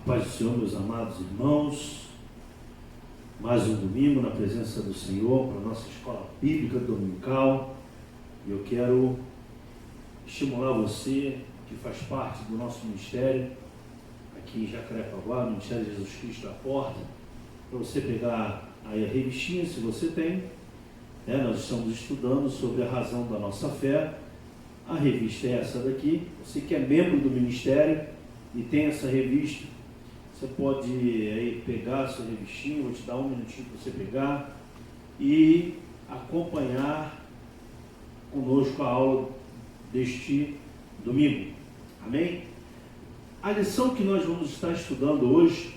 Paz do Senhor, meus amados irmãos, mais um domingo na presença do Senhor para a nossa escola bíblica dominical. E eu quero estimular você que faz parte do nosso ministério aqui em Jacarepaguá, Ministério de Jesus Cristo à Porta, para você pegar aí a revistinha, se você tem, nós estamos estudando sobre a razão da nossa fé. A revista é essa daqui. Você que é membro do ministério e tem essa revista, você pode aí pegar a sua revistinha, vou te dar um minutinho para você pegar e acompanhar conosco a aula deste domingo. Amém? A lição que nós vamos estar estudando hoje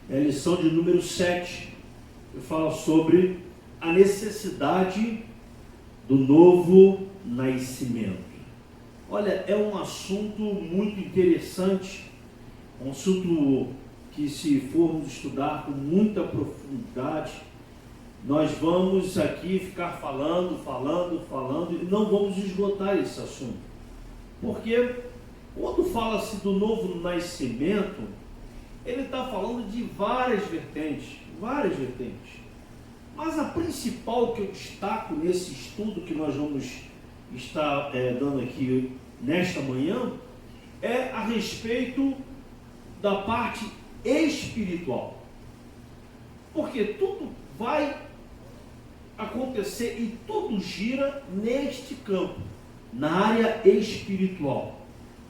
é a lição de número 7, que fala sobre a necessidade do novo nascimento. Olha, é um assunto muito interessante, um assunto que, se formos estudar com muita profundidade, nós vamos aqui ficar falando e não vamos esgotar esse assunto. Porque quando fala-se do novo nascimento, ele está falando de várias vertentes. Mas a principal que eu destaco nesse estudo que nós vamos estar dando aqui nesta manhã é a respeito da parte espiritual. Porque tudo vai acontecer e tudo gira neste campo, na área espiritual.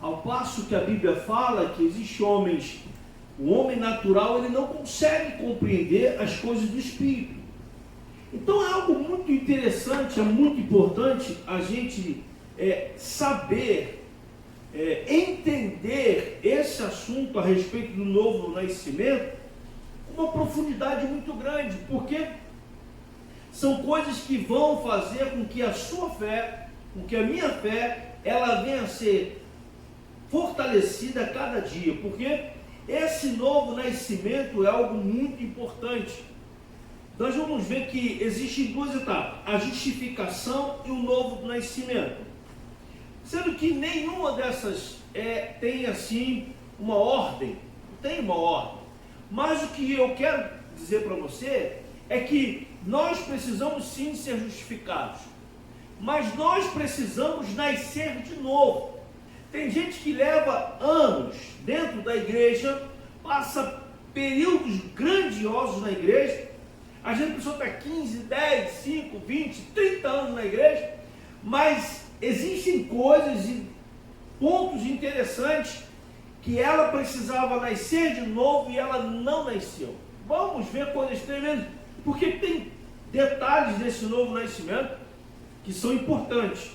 Ao passo que a Bíblia fala que existe homens, o homem natural, ele não consegue compreender as coisas do Espírito. Então é algo muito interessante, é muito importante a gente saber, entender esse assunto a respeito do novo nascimento com uma profundidade muito grande, porque são coisas que vão fazer com que a sua fé, com que a minha fé, ela venha a ser fortalecida a cada dia, porque esse novo nascimento é algo muito importante. Nós vamos ver que existem duas etapas, a justificação e o novo nascimento. Sendo que nenhuma dessas tem assim uma ordem, não tem uma ordem. Mas o que eu quero dizer para você é que nós precisamos sim ser justificados, mas nós precisamos nascer de novo. Tem gente que leva anos dentro da igreja, passa períodos grandiosos na igreja. A gente pessoa está 15, 10, 5, 20, 30 anos na igreja, mas existem coisas e pontos interessantes que ela precisava nascer de novo e ela não nasceu. Vamos ver coisas tremendas, porque tem detalhes desse novo nascimento que são importantes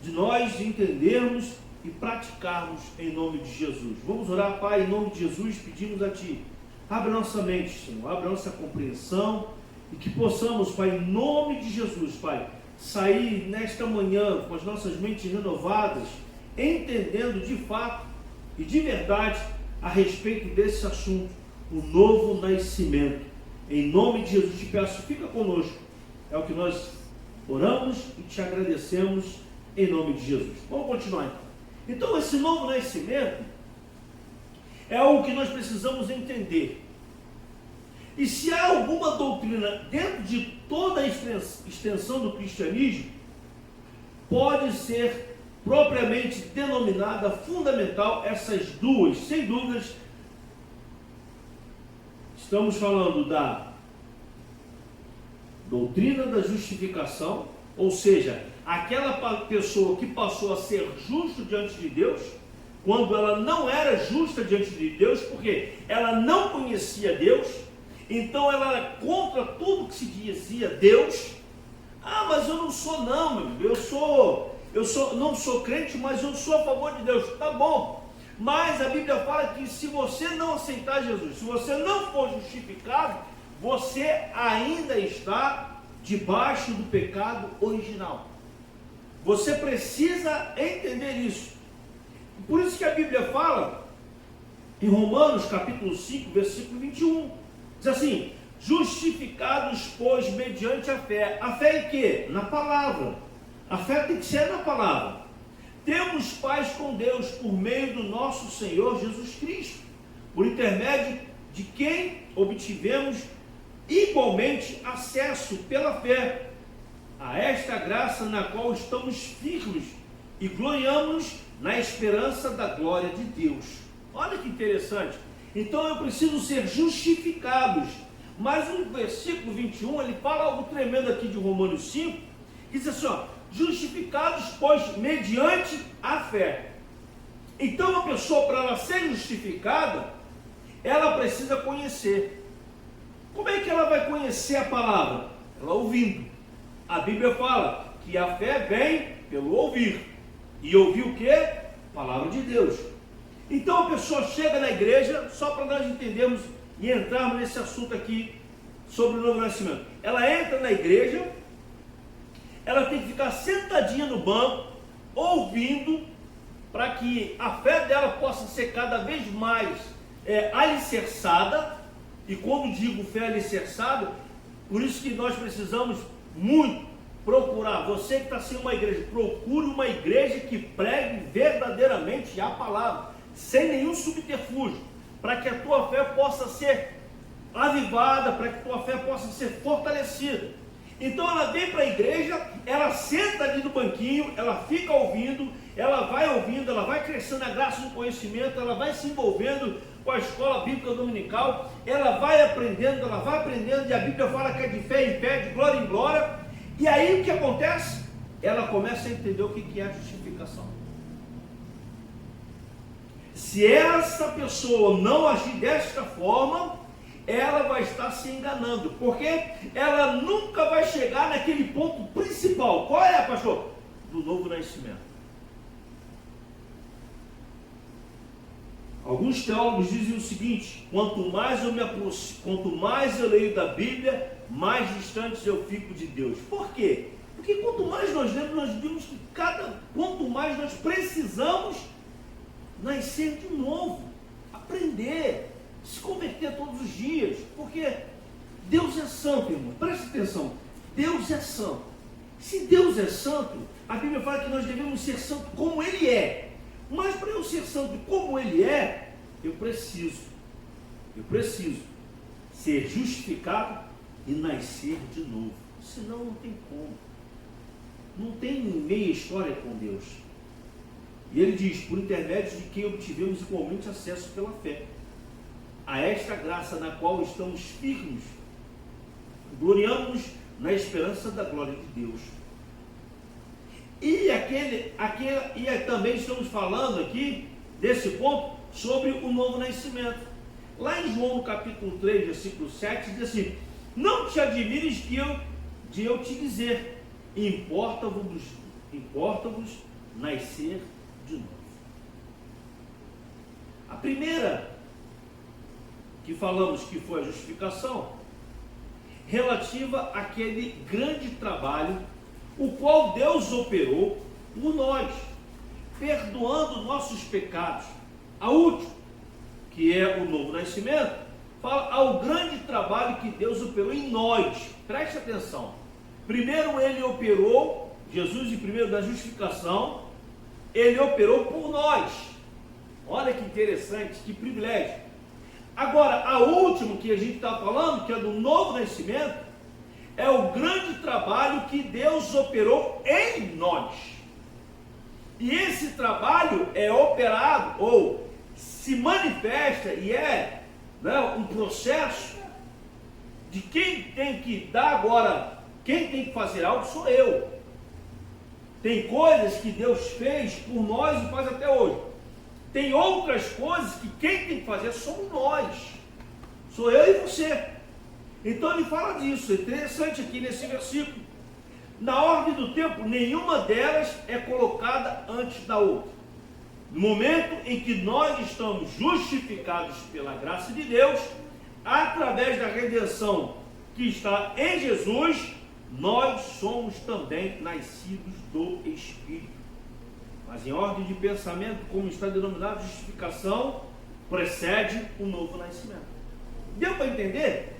de nós entendermos e praticarmos em nome de Jesus. Vamos orar, Pai, em nome de Jesus, pedimos a Ti, abre nossa mente, Senhor, abre nossa compreensão, e que possamos, Pai, em nome de Jesus, Pai, sair nesta manhã com as nossas mentes renovadas, entendendo de fato e de verdade a respeito desse assunto, o novo nascimento. Em nome de Jesus te peço, fica conosco. É o que nós oramos e te agradecemos em nome de Jesus. Vamos continuar então. Então esse novo nascimento é algo que nós precisamos entender. E se há alguma doutrina dentro de toda a extensão do cristianismo, pode ser propriamente denominada fundamental essas duas, sem dúvidas. Estamos falando da doutrina da justificação, ou seja, aquela pessoa que passou a ser justo diante de Deus, quando ela não era justa diante de Deus, porque ela não conhecia Deus. Então ela era contra tudo que se dizia Deus. Ah, mas eu não sou não, meu amigo. Não sou crente, mas eu sou a favor de Deus. Tá bom. Mas a Bíblia fala que se você não aceitar Jesus, se você não for justificado, você ainda está debaixo do pecado original. Você precisa entender isso. Por isso que a Bíblia fala em Romanos capítulo 5, versículo 21. Diz assim: justificados, pois, mediante a fé. A fé em quê? Na palavra. A fé tem que ser na palavra. Temos paz com Deus por meio do nosso Senhor Jesus Cristo, por intermédio de quem obtivemos igualmente acesso pela fé a esta graça na qual estamos firmes e gloriamos na esperança da glória de Deus. Olha que interessante. Então eu preciso ser justificados. Mas no versículo 21 ele fala algo tremendo aqui de Romanos 5, que diz assim, ó, justificados, pois, mediante a fé. Então uma pessoa, para ela ser justificada, ela precisa conhecer. Como é que ela vai conhecer a palavra? Ela ouvindo. A Bíblia fala que a fé vem pelo ouvir. E ouvir o quê? Palavra de Deus. Então a pessoa chega na igreja, só para nós entendermos e entrarmos nesse assunto aqui sobre o novo nascimento. Ela entra na igreja, ela tem que ficar sentadinha no banco, ouvindo, para que a fé dela possa ser cada vez mais alicerçada. E quando digo fé alicerçada, por isso que nós precisamos muito procurar, você que está sem uma igreja, procure uma igreja que pregue verdadeiramente a palavra, sem nenhum subterfúgio, para que a tua fé possa ser avivada, para que a tua fé possa ser fortalecida. Então ela vem para a igreja, ela senta ali no banquinho, ela fica ouvindo, ela vai crescendo na graça do conhecimento, ela vai se envolvendo com a escola bíblica dominical, ela vai aprendendo, e a Bíblia fala que é de fé em fé, de glória em glória. E aí o que acontece? Ela começa a entender o que é a justificação. Se essa pessoa não agir desta forma, ela vai estar se enganando, porque ela nunca vai chegar naquele ponto principal. Qual é, pastor? Do novo nascimento. Alguns teólogos dizem o seguinte: quanto mais eu me aproximo, quanto mais eu leio da Bíblia, mais distante eu fico de Deus. Por quê? Porque quanto mais nós lemos, nós vimos que quanto mais nós precisamos nascer de novo, aprender, se converter todos os dias, porque Deus é santo, irmão. Preste atenção, Deus é santo. Se Deus é santo, a Bíblia fala que nós devemos ser santos como Ele é. Mas para eu ser santo como Ele é, eu preciso ser justificado e nascer de novo. Senão não tem como. Não tem meia história com Deus. E ele diz, por intermédio de quem obtivemos igualmente acesso pela fé a esta graça na qual estamos firmes, gloriamos na esperança da glória de Deus. E também estamos falando aqui, desse ponto, sobre o novo nascimento. Lá em João, no capítulo 3, versículo 7, diz assim: não te admires de eu te dizer, importa-vos nascer de novo. A primeira que falamos que foi a justificação, relativa àquele grande trabalho o qual Deus operou por nós, perdoando nossos pecados. A última, que é o novo nascimento, fala ao grande trabalho que Deus operou em nós. Preste atenção. Primeiro ele operou, Jesus, e primeiro da justificação, ele operou por nós. Olha que interessante, que privilégio. Agora, a última que a gente está falando, que é do novo nascimento, é o grande trabalho que Deus operou em nós. E esse trabalho é operado, ou se manifesta, e é um processo de quem tem que dar agora, quem tem que fazer algo sou eu. Tem coisas que Deus fez por nós e faz até hoje. Tem outras coisas que quem tem que fazer somos nós. Sou eu e você. Então ele fala disso. É interessante aqui nesse versículo. Na ordem do tempo, nenhuma delas é colocada antes da outra. No momento em que nós estamos justificados pela graça de Deus, através da redenção que está em Jesus, nós somos também nascidos do Espírito. Mas em ordem de pensamento, como está denominado, justificação precede o novo nascimento. Deu para entender?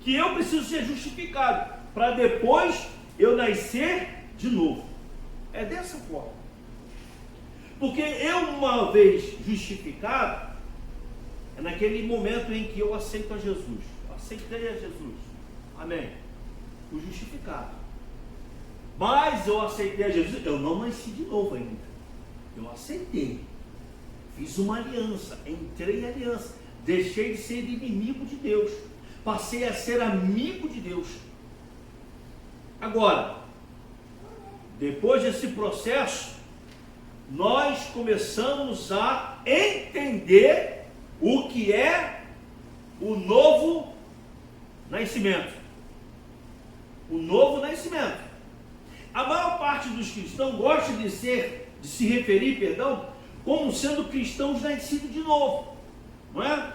Que eu preciso ser justificado, para depois eu nascer de novo. É dessa forma. Porque eu, uma vez justificado, É naquele momento em que eu aceito a Jesus. Eu aceitei a Jesus. Amém. Fui justificado. Mas eu aceitei a Jesus. Eu não nasci de novo ainda. Eu aceitei. Fiz uma aliança. Entrei em aliança. Deixei de ser inimigo de Deus. Passei a ser amigo de Deus. Agora, depois desse processo, nós começamos a entender o que é o novo nascimento. O novo nascimento. A maior parte dos cristãos gosta de se referir, como sendo cristãos nascidos de novo, não é?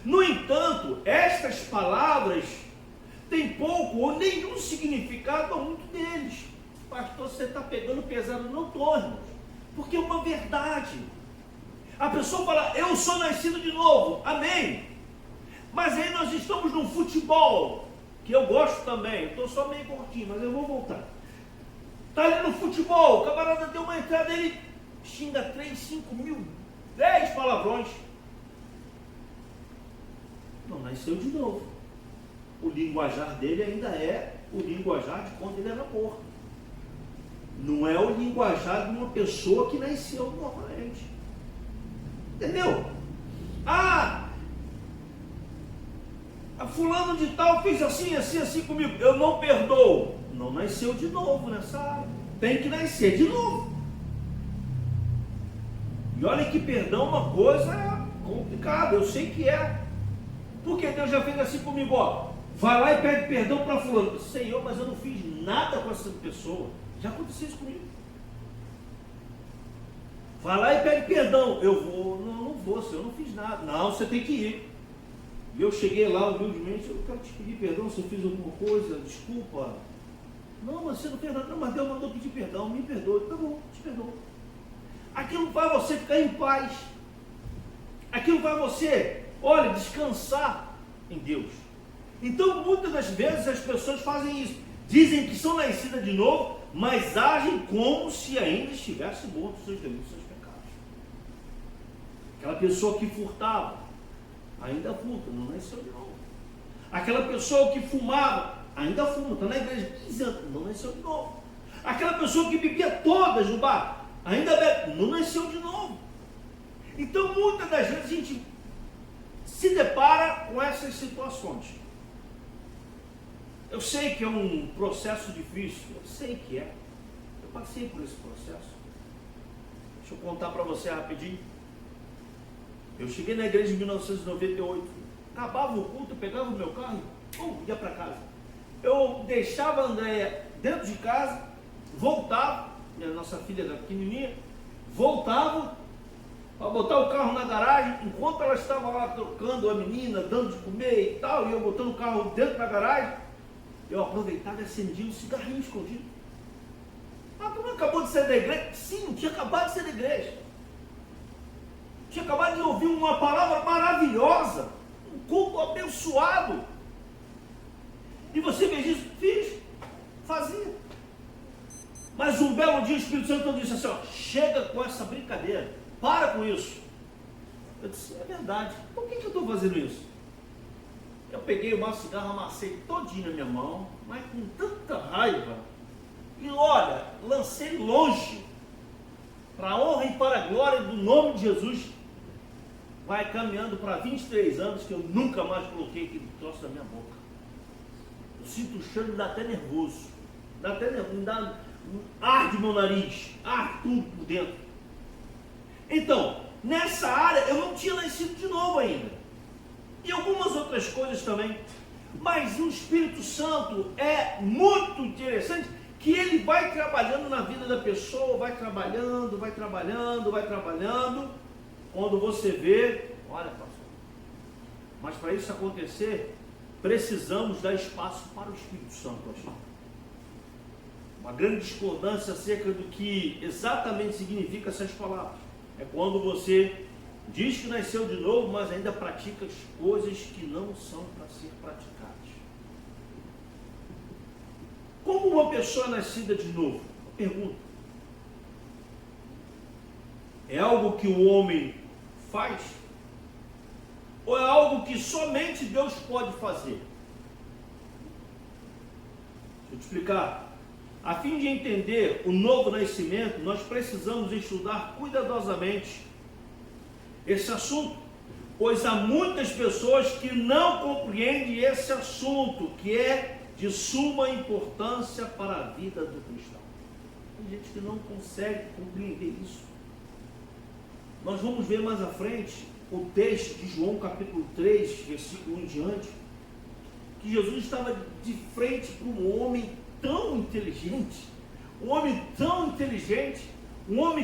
No entanto, estas palavras têm pouco ou nenhum significado a muito deles. Pastor, você está pegando pesado? Não estou, irmãos, porque é uma verdade. A pessoa fala, eu sou nascido de novo, amém. Mas aí nós estamos num futebol, que eu gosto também, estou só meio curtinho, mas eu vou voltar. Está ali no futebol, o camarada deu uma entrada, ele xinga 3, 5 mil, 10 palavrões. Não nasceu de novo. O linguajar dele ainda é o linguajar de quando ele era morto. Não é o linguajar de uma pessoa que nasceu novamente. Entendeu? A fulano de tal fez assim comigo. Eu não perdoo. Não nasceu de novo nessa área. Tem que nascer de novo. E olha que perdão é uma coisa complicada. Eu sei que é. Porque Deus já fez assim comigo, ó. Vai lá e pede perdão para fulano. Senhor, mas eu não fiz nada com essa pessoa. Já aconteceu isso comigo. Vai lá e pede perdão. Eu vou, não vou, Senhor, eu não fiz nada. Não, você tem que ir. E eu cheguei lá humildemente, eu quero te pedir perdão se eu fiz alguma coisa, desculpa. Não, mas você não fez nada. Não, mas Deus mandou pedir perdão, me perdoe. Tá bom, te perdoo. Aquilo faz você ficar em paz. Aquilo faz você, olha, descansar em Deus. Então, muitas das vezes as pessoas fazem isso. Dizem que são nascidas de novo, mas agem como se ainda estivessem mortos dos seus delitos e seus pecados. Aquela pessoa que furtava, ainda furta, não nasceu de novo. Aquela pessoa que fumava, ainda fuma, está na igreja 15 anos, não nasceu de novo. Aquela pessoa que bebia todas no bar, ainda bebe, não nasceu de novo. Então, muitas das vezes a gente se depara com essas situações. Eu sei que é um processo difícil, eu sei que é. Eu passei por esse processo. Deixa eu contar para você rapidinho. Eu cheguei na igreja em 1998. Acabava o culto, eu pegava o meu carro e ia para casa. Eu deixava a Andréia dentro de casa, voltava, a nossa filha era pequenininha, voltava para botar o carro na garagem, enquanto ela estava lá trocando a menina, dando de comer e tal, e eu botando o carro dentro da garagem, eu aproveitava e acendia um cigarrinho escondido. Ah, tu não acabou de sair da igreja? Sim, tinha acabado de sair da igreja. Tinha acabado de ouvir uma palavra maravilhosa, um culto abençoado. E você fez isso? Fiz, fazia. Mas um belo dia o Espírito Santo disse assim, ó, chega com essa brincadeira, para com isso. Eu disse, é verdade, por que eu estou fazendo isso? Eu peguei o meu cigarro, amassei todinho na minha mão, mas com tanta raiva, e olha, lancei longe, para a honra e para a glória do nome de Jesus. Vai caminhando para 23 anos que eu nunca mais coloquei aquele troço na minha boca. Eu sinto o cheiro, dá até nervoso, arde meu nariz, arde tudo por dentro. Então, nessa área eu não tinha nascido de novo ainda. E algumas outras coisas também. Mas o Espírito Santo é muito interessante, que ele vai trabalhando na vida da pessoa, vai trabalhando. Quando você vê, olha, pastor, mas para isso acontecer, precisamos dar espaço para o Espírito Santo agir. Uma grande discordância acerca do que exatamente significa essas palavras. É quando você diz que nasceu de novo, mas ainda pratica as coisas que não são para ser praticadas. Como uma pessoa nascida de novo? Pergunta. É algo que o homem faz? Ou é algo que somente Deus pode fazer? Deixa eu te explicar. A fim de entender o novo nascimento, nós precisamos estudar cuidadosamente esse assunto, pois há muitas pessoas que não compreendem esse assunto, que é de suma importância para a vida do cristão. Tem gente que não consegue compreender isso. Nós vamos ver mais à frente o texto de João capítulo 3, versículo 1 em diante, que Jesus estava de frente para um homem tão inteligente, um homem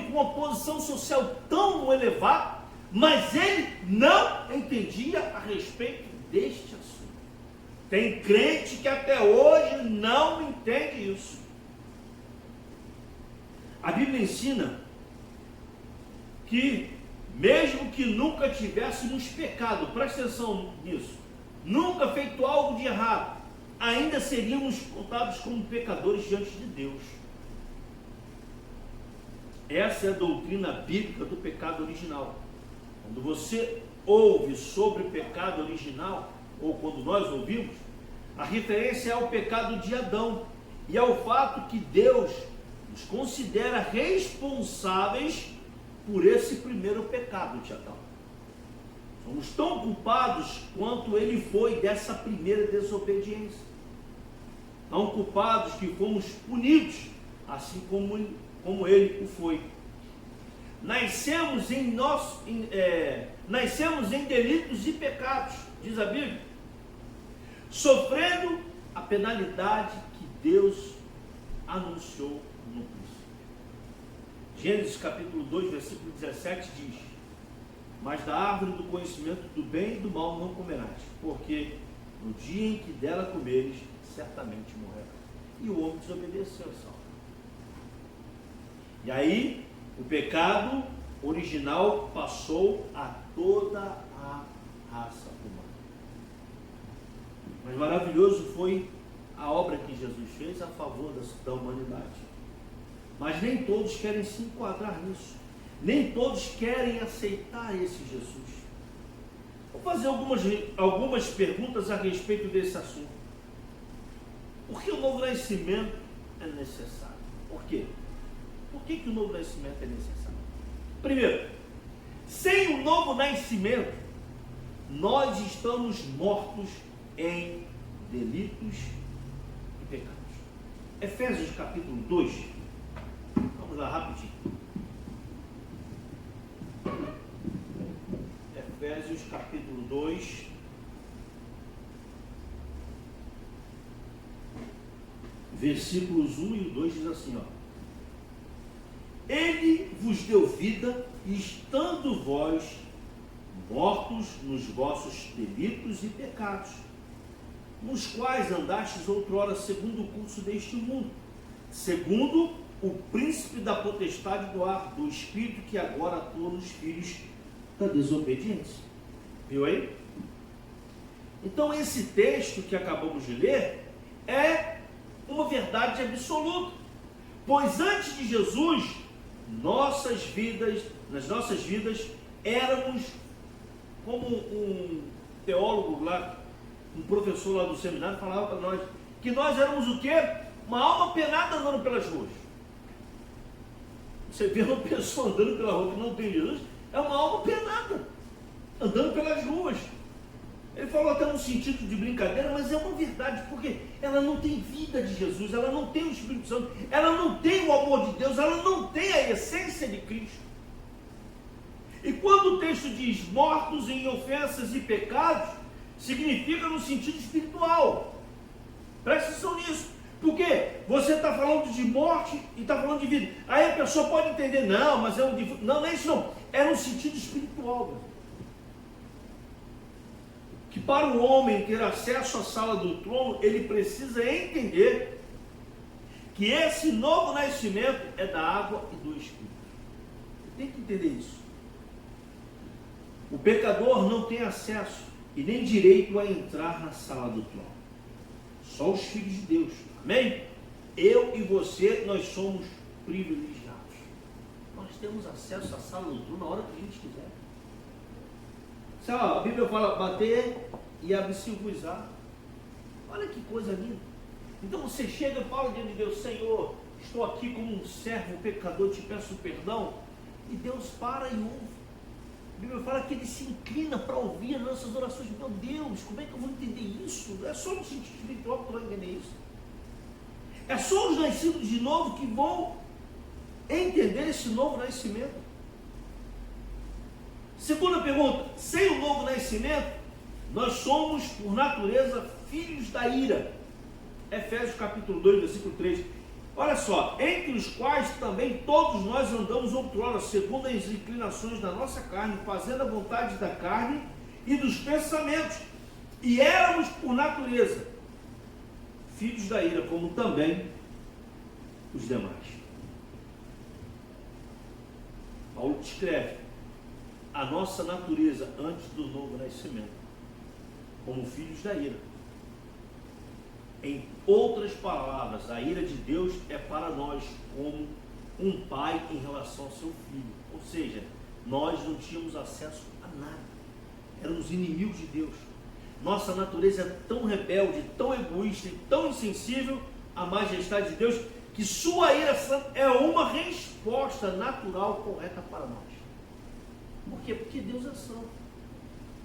com uma posição social tão elevada, mas ele não entendia a respeito deste assunto. Tem crente que até hoje não entende isso. A Bíblia ensina que mesmo que nunca tivéssemos pecado, presta atenção nisso, nunca feito algo de errado, ainda seríamos contados como pecadores diante de Deus. Essa é a doutrina bíblica do pecado original. Quando você ouve sobre o pecado original, ou quando nós ouvimos, a referência é ao pecado de Adão e ao fato que Deus nos considera responsáveis por esse primeiro pecado de Adão. Somos tão culpados quanto ele foi dessa primeira desobediência. Tão culpados que fomos punidos, assim como ele o foi. Nascemos em delitos e pecados, diz a Bíblia, sofrendo a penalidade que Deus anunciou no princípio. Gênesis capítulo 2, versículo 17 diz: mas da árvore do conhecimento do bem e do mal não comerás, porque no dia em que dela comeres, certamente morrerás. E o homem desobedeceu essa ordem. E aí, o pecado original passou a toda a raça humana. Mas maravilhoso foi a obra que Jesus fez a favor da humanidade. Mas nem todos querem se enquadrar nisso. Nem todos querem aceitar esse Jesus. Vou fazer algumas perguntas a respeito desse assunto. Por que o novo nascimento é necessário? Por quê? Por que o novo nascimento é necessário? Primeiro, sem o novo nascimento, nós estamos mortos em delitos e pecados. Efésios capítulo 2, vamos lá rapidinho. Efésios capítulo 2, versículos 1 e 2 diz assim, ó: ele vos deu vida, estando vós mortos nos vossos delitos e pecados, nos quais andastes outrora segundo o curso deste mundo, segundo o príncipe da potestade do ar, do espírito que agora atua nos filhos da desobediência. Viu aí? Então esse texto que acabamos de ler é uma verdade absoluta, pois antes de Jesus, nas nossas vidas éramos, como um teólogo lá, um professor lá do seminário falava para nós, que nós éramos o quê? Uma alma penada andando pelas ruas. Você vê uma pessoa andando pela rua que não tem Jesus, é uma alma penada, andando pelas ruas. Ele falou até no sentido de brincadeira, mas é uma verdade, porque ela não tem vida de Jesus, ela não tem o Espírito Santo, ela não tem o amor de Deus, ela não tem a essência de Cristo. E quando o texto diz mortos em ofensas e pecados, significa no sentido espiritual. Presta atenção nisso, porque você está falando de morte e está falando de vida. Aí a pessoa pode entender, não, mas não é isso não, é no sentido espiritual, meu. Que para o homem ter acesso à sala do trono, ele precisa entender que esse novo nascimento é da água e do Espírito. Você tem que entender isso. O pecador não tem acesso e nem direito a entrar na sala do trono. Só os filhos de Deus. Amém? Eu e você, nós somos privilegiados. Nós temos acesso à sala do trono na hora que a gente quiser. Sabe, a Bíblia fala bater e abre-se-vos-á. Olha que coisa linda. Então você chega e fala diante de Deus: Senhor, estou aqui como um servo pecador, te peço perdão. E Deus para e ouve. A Bíblia fala que Ele se inclina para ouvir as nossas orações. Meu Deus, como é que eu vou entender isso? É só no sentido espiritual que tu vai entender isso. É só os nascidos de novo que vão entender esse novo nascimento. Segunda pergunta: sem o novo nascimento, nós somos, por natureza, filhos da ira. Efésios capítulo 2, versículo 3. Olha só: entre os quais também todos nós andamos outrora, segundo as inclinações da nossa carne, fazendo a vontade da carne e dos pensamentos. E éramos, por natureza, filhos da ira, como também os demais. Paulo descreve a nossa natureza antes do novo nascimento como filhos da ira. Em outras palavras, a ira de Deus é para nós como um pai em relação ao seu filho. Ou seja, nós não tínhamos acesso a nada. Éramos inimigos de Deus. Nossa natureza é tão rebelde, tão egoísta e tão insensível à majestade de Deus, que sua ira santa é uma resposta natural correta para nós. Por quê? Porque Deus é santo.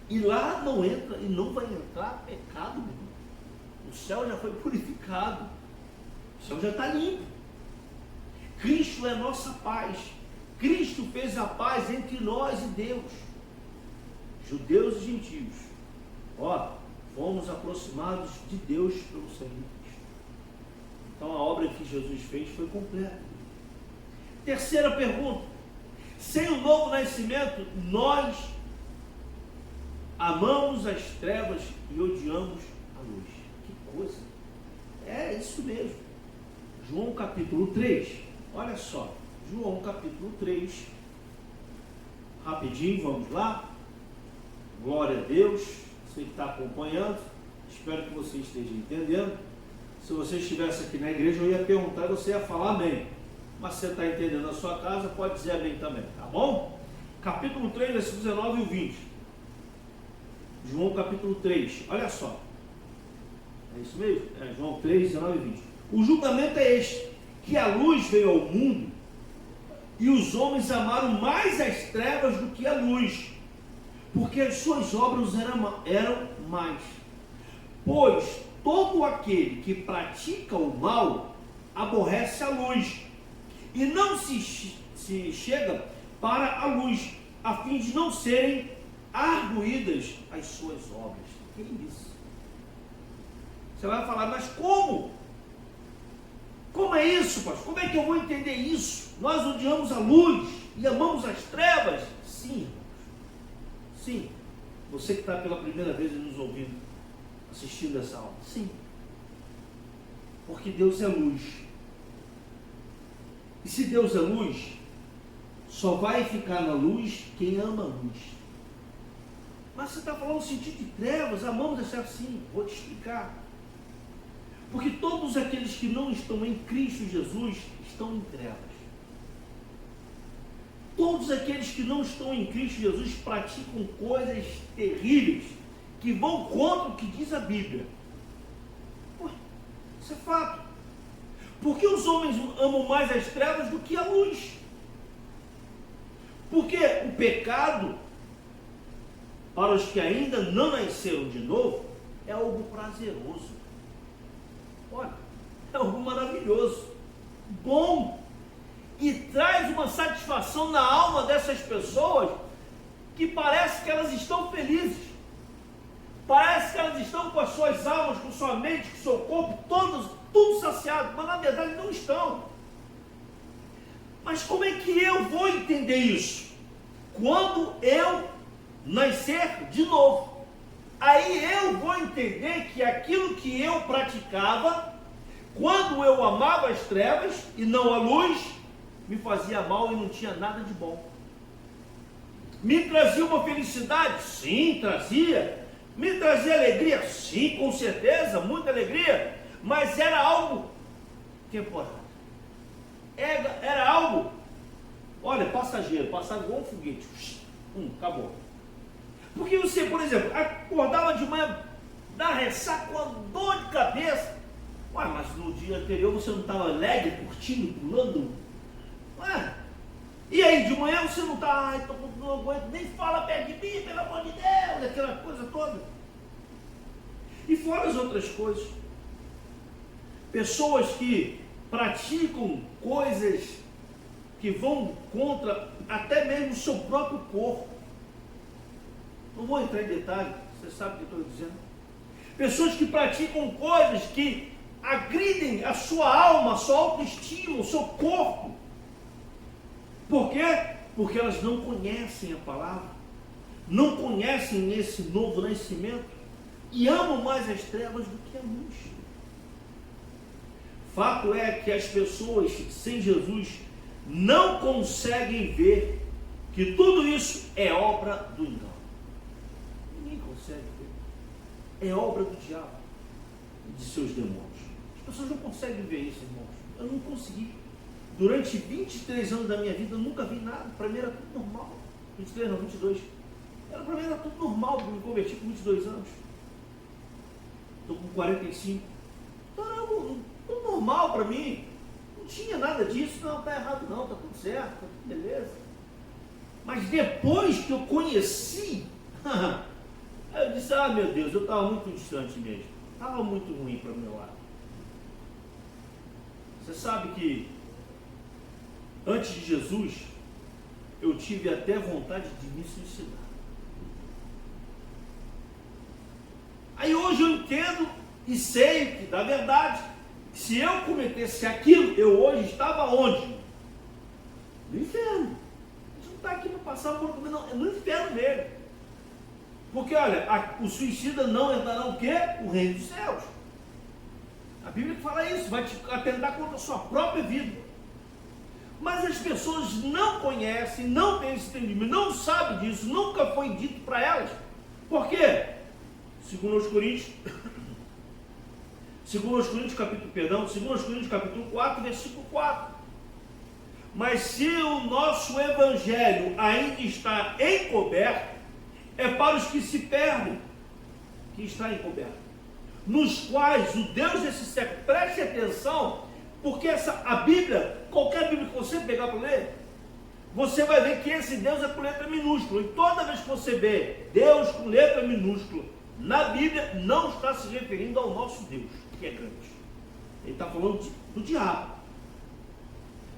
E lá não entra e não vai entrar pecado, meu irmão. O céu já foi purificado. O céu já está limpo. Cristo é nossa paz. Cristo fez a paz entre nós e Deus. Judeus e gentios. Fomos aproximados de Deus pelo sangue de Cristo. Então a obra que Jesus fez foi completa. Terceira pergunta: sem o novo nascimento, nós amamos as trevas e odiamos a luz. Que coisa! É isso mesmo. João capítulo 3. Olha só. João capítulo 3. Rapidinho, vamos lá. Glória a Deus. Você que está acompanhando, espero que você esteja entendendo. Se você estivesse aqui na igreja, eu ia perguntar e você ia falar amém. Mas se você está entendendo na sua casa, pode dizer amém também, tá bom? Capítulo 3, versículos 19 e 20. João capítulo 3, olha só. É isso mesmo? É João 3, 19 e 20. O julgamento é este: que a luz veio ao mundo e os homens amaram mais as trevas do que a luz, porque as suas obras eram más. Pois todo aquele que pratica o mal aborrece a luz e não se chega para a luz, a fim de não serem arguídas as suas obras. Que isso? Você vai falar: mas como? Como é isso, pastor? Como é que eu vou entender isso? Nós odiamos a luz e amamos as trevas? Sim, irmãos. Sim. Você que está pela primeira vez nos ouvindo, assistindo essa aula. Sim. Porque Deus é luz. E se Deus é luz, só vai ficar na luz quem ama a luz. Mas você está falando no sentido de trevas, amamos essa assim. Vou te explicar. Porque todos aqueles que não estão em Cristo Jesus estão em trevas. Todos aqueles que não estão em Cristo Jesus praticam coisas terríveis que vão contra o que diz a Bíblia. Ué, isso é fato. Porque os homens amam mais as trevas do que a luz. Porque o pecado, para os que ainda não nasceram de novo, é algo prazeroso. Olha, é algo maravilhoso, bom, e traz uma satisfação na alma dessas pessoas que parece que elas estão felizes. Parece que elas estão com as suas almas, com sua mente, com seu corpo, tudo saciado, mas na verdade não estão. Mas como é que eu vou entender isso? Quando eu nascer de novo. Aí eu vou entender que aquilo que eu praticava, quando eu amava as trevas e não a luz, me fazia mal e não tinha nada de bom. Me trazia uma felicidade? Sim, trazia. Me trazia alegria? Sim, com certeza, muita alegria. Mas era algo temporário. Era algo, olha, passageiro, passava igual um foguete. Acabou. Porque você, por exemplo, acordava de manhã, dá ressaca, com uma dor de cabeça. Ué, mas no dia anterior você não estava alegre, curtindo, pulando? Ué, e aí, de manhã você não está, ai, não aguento, nem fala perto de mim, pelo amor de Deus, aquela coisa toda. E fora as outras coisas. Pessoas que praticam coisas que vão contra até mesmo o seu próprio corpo. Não vou entrar em detalhe, você sabe o que eu estou dizendo. Pessoas que praticam coisas que agridem a sua alma, a sua autoestima, o seu corpo. Por quê? Porque elas não conhecem a palavra, não conhecem esse novo nascimento e amam mais as trevas do que a luz. Fato é que as pessoas sem Jesus não conseguem ver que tudo isso é obra do engano. Ninguém consegue ver. É obra do diabo e de seus demônios. As pessoas não conseguem ver isso, irmãos. Eu não consegui. Durante 23 anos da minha vida, eu nunca vi nada. Para mim era tudo normal. 23 não, 22. Para mim era tudo normal, porque eu me converti com 22 anos. Estou com 45. Então era tudo normal para mim. Não tinha nada disso. Não, está errado não, está tudo certo, está tudo beleza. Mas depois que eu conheci, eu disse, meu Deus, eu estava muito distante mesmo. Estava muito ruim para o meu lado. Você sabe que antes de Jesus, eu tive até vontade de me suicidar. Aí hoje eu entendo e sei que, na verdade, se eu cometesse aquilo, eu hoje estava onde? No inferno. A gente não está aqui para passar por comer, não, é no inferno mesmo. Porque, olha, o suicida não entrará o quê? O reino dos céus. A Bíblia fala isso, vai te atentar contra a sua própria vida. Mas as pessoas não conhecem, não têm esse entendimento, não sabem disso, nunca foi dito para elas. Por quê? Segundo os Coríntios, 2 Coríntios capítulo 4, versículo 4. Mas se o nosso evangelho ainda está encoberto, é para os que se perdem que está encoberto, nos quais o Deus desse século, preste atenção, porque a Bíblia, qualquer Bíblia que você pegar para ler, você vai ver que esse Deus é com letra minúscula. E toda vez que você vê Deus com letra minúscula na Bíblia, não está se referindo ao nosso Deus, que é grande. Ele está falando do diabo.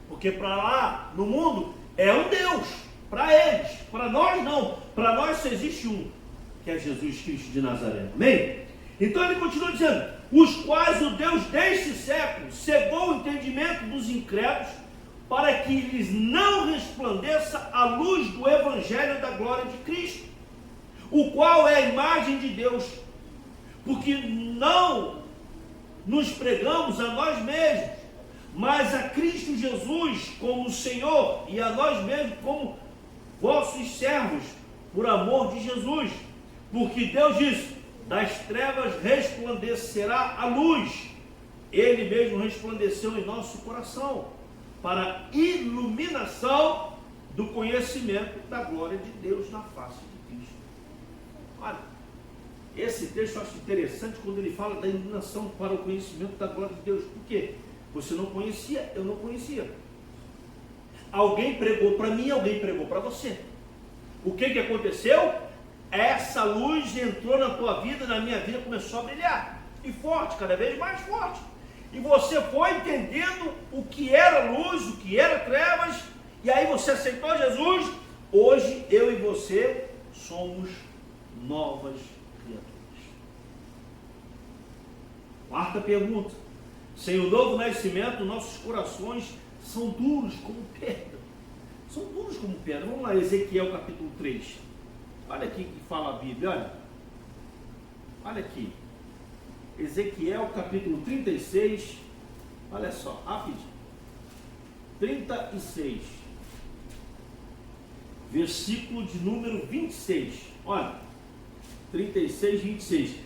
Porque para lá, no mundo, é um Deus. Para eles, para nós não. Para nós só existe um, que é Jesus Cristo de Nazaré. Amém? Então ele continua dizendo, os quais o Deus deste século cegou o entendimento dos incrédulos, para que lhes não resplandeça a luz do Evangelho da glória de Cristo, o qual é a imagem de Deus, porque não nos pregamos a nós mesmos, mas a Cristo Jesus como Senhor, e a nós mesmos como vossos servos, por amor de Jesus, porque Deus disse, das trevas resplandecerá a luz. Ele mesmo resplandeceu em nosso coração, para iluminação do conhecimento da glória de Deus na face de Cristo. Olha, esse texto eu acho interessante quando ele fala da iluminação para o conhecimento da glória de Deus. Por quê? Você não conhecia, eu não conhecia. Alguém pregou para mim, alguém pregou para você. O que aconteceu? Essa luz entrou na tua vida, na minha vida, começou a brilhar. E forte, cada vez mais forte. E você foi entendendo o que era luz, o que era trevas, e aí você aceitou Jesus. Hoje, eu e você somos novas criaturas. Quarta pergunta. Sem o novo nascimento, nossos corações são duros como pedra. São duros como pedra. Vamos lá, Ezequiel capítulo 3. Olha aqui que fala a Bíblia, olha. Olha aqui. Ezequiel capítulo 36. Olha só, rapidinho. 36. Versículo de número 26. Olha. 36, 26.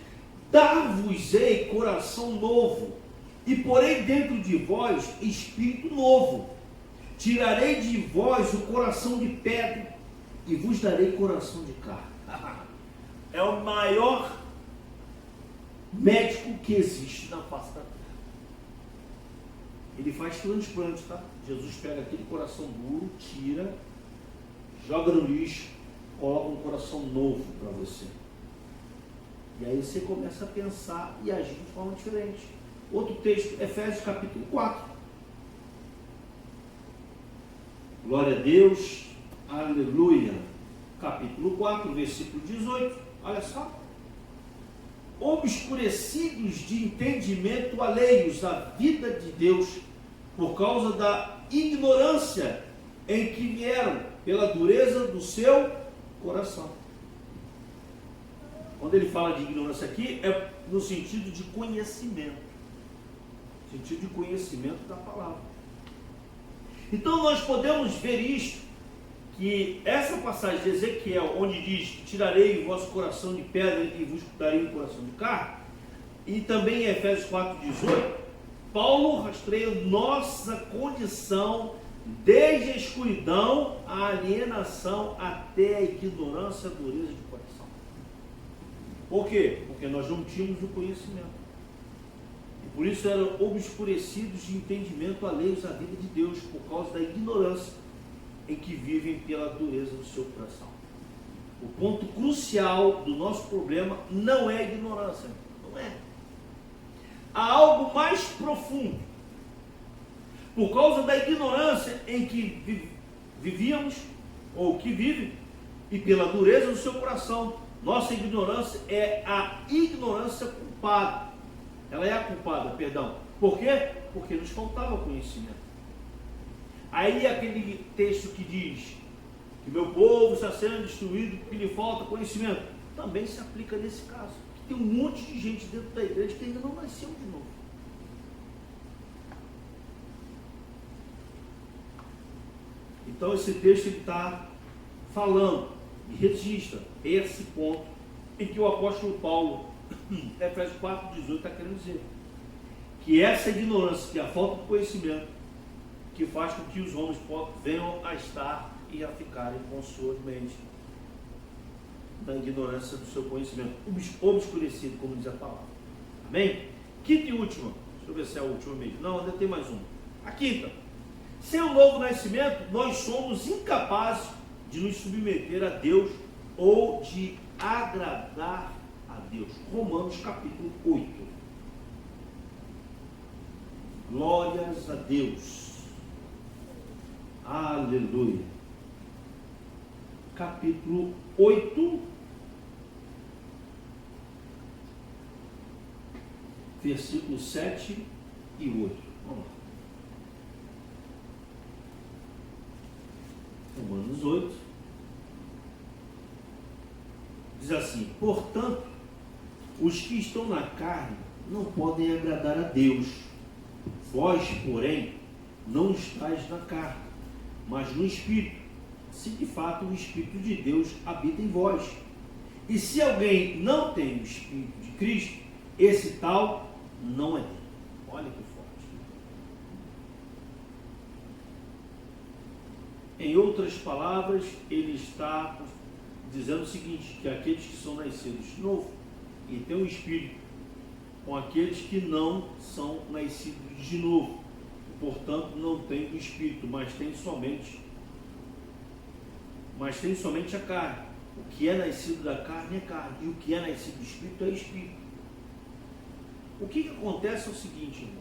Dar-vos-ei coração novo, e porei dentro de vós espírito novo. Tirarei de vós o coração de pedra, e vos darei coração de carne. é o maior médico que existe na face da terra. Ele faz transplante, tá? Jesus pega aquele coração duro, tira, joga no lixo, coloca um coração novo para você. E aí você começa a pensar e agir de forma diferente. Outro texto, Efésios capítulo 4. Glória a Deus, aleluia. Capítulo 4, versículo 18. Olha só. Obscurecidos de entendimento alheios à vida de Deus, por causa da ignorância em que vieram, pela dureza do seu coração. Quando ele fala de ignorância aqui, é no sentido de conhecimento. Sentido de conhecimento da palavra. Então nós podemos ver isto, que essa passagem de Ezequiel, onde diz: tirarei o vosso coração de pedra e vos darei um coração de carne, e também em Efésios 4,18, Paulo rastreia nossa condição desde a escuridão, a alienação, até a ignorância, a dureza de coração. Por quê? Porque nós não tínhamos o conhecimento. E por isso eram obscurecidos de entendimento alheios à vida de Deus, por causa da ignorância em que vivem pela dureza do seu coração. O ponto crucial do nosso problema não é a ignorância. Não é. Há algo mais profundo. Por causa da ignorância em que vivíamos, ou que vivem, e pela dureza do seu coração, nossa ignorância é a ignorância culpada. Ela é a culpada, perdão. Por quê? Porque nos faltava conhecimento. Aí aquele texto que diz que meu povo está sendo destruído porque lhe falta conhecimento, também se aplica nesse caso. Tem um monte de gente dentro da igreja que ainda não nasceu de novo. Então esse texto está falando e registra esse ponto em que o apóstolo Paulo, Efésios 4,18, está querendo dizer que essa ignorância, que é a falta de conhecimento, que faz com que os homens venham a estar e a ficarem com suas mentes da ignorância do seu conhecimento, obscurecido, como diz a palavra. Amém? Quinta e última, deixa eu ver se é a última mesmo. Não, ainda tem mais uma. A quinta: sem o novo nascimento, nós somos incapazes de nos submeter a Deus ou de agradar a Deus. Romanos capítulo 8. Glórias a Deus. Aleluia. Capítulo 8, versículos 7 e 8. Vamos lá. Romanos 8 diz assim: portanto, os que estão na carne não podem agradar a Deus. Vós, porém, não estáis na carne, mas no Espírito, se de fato o Espírito de Deus habita em vós. E se alguém não tem o Espírito de Cristo, esse tal não é dele. Olha que forte. Em outras palavras, ele está dizendo o seguinte: que aqueles que são nascidos de novo e têm o Espírito, com aqueles que não são nascidos de novo, portanto não têm o Espírito, mas têm somente a carne. O que é nascido da carne é carne, e o que é nascido do Espírito é Espírito. O que acontece é o seguinte, irmãos: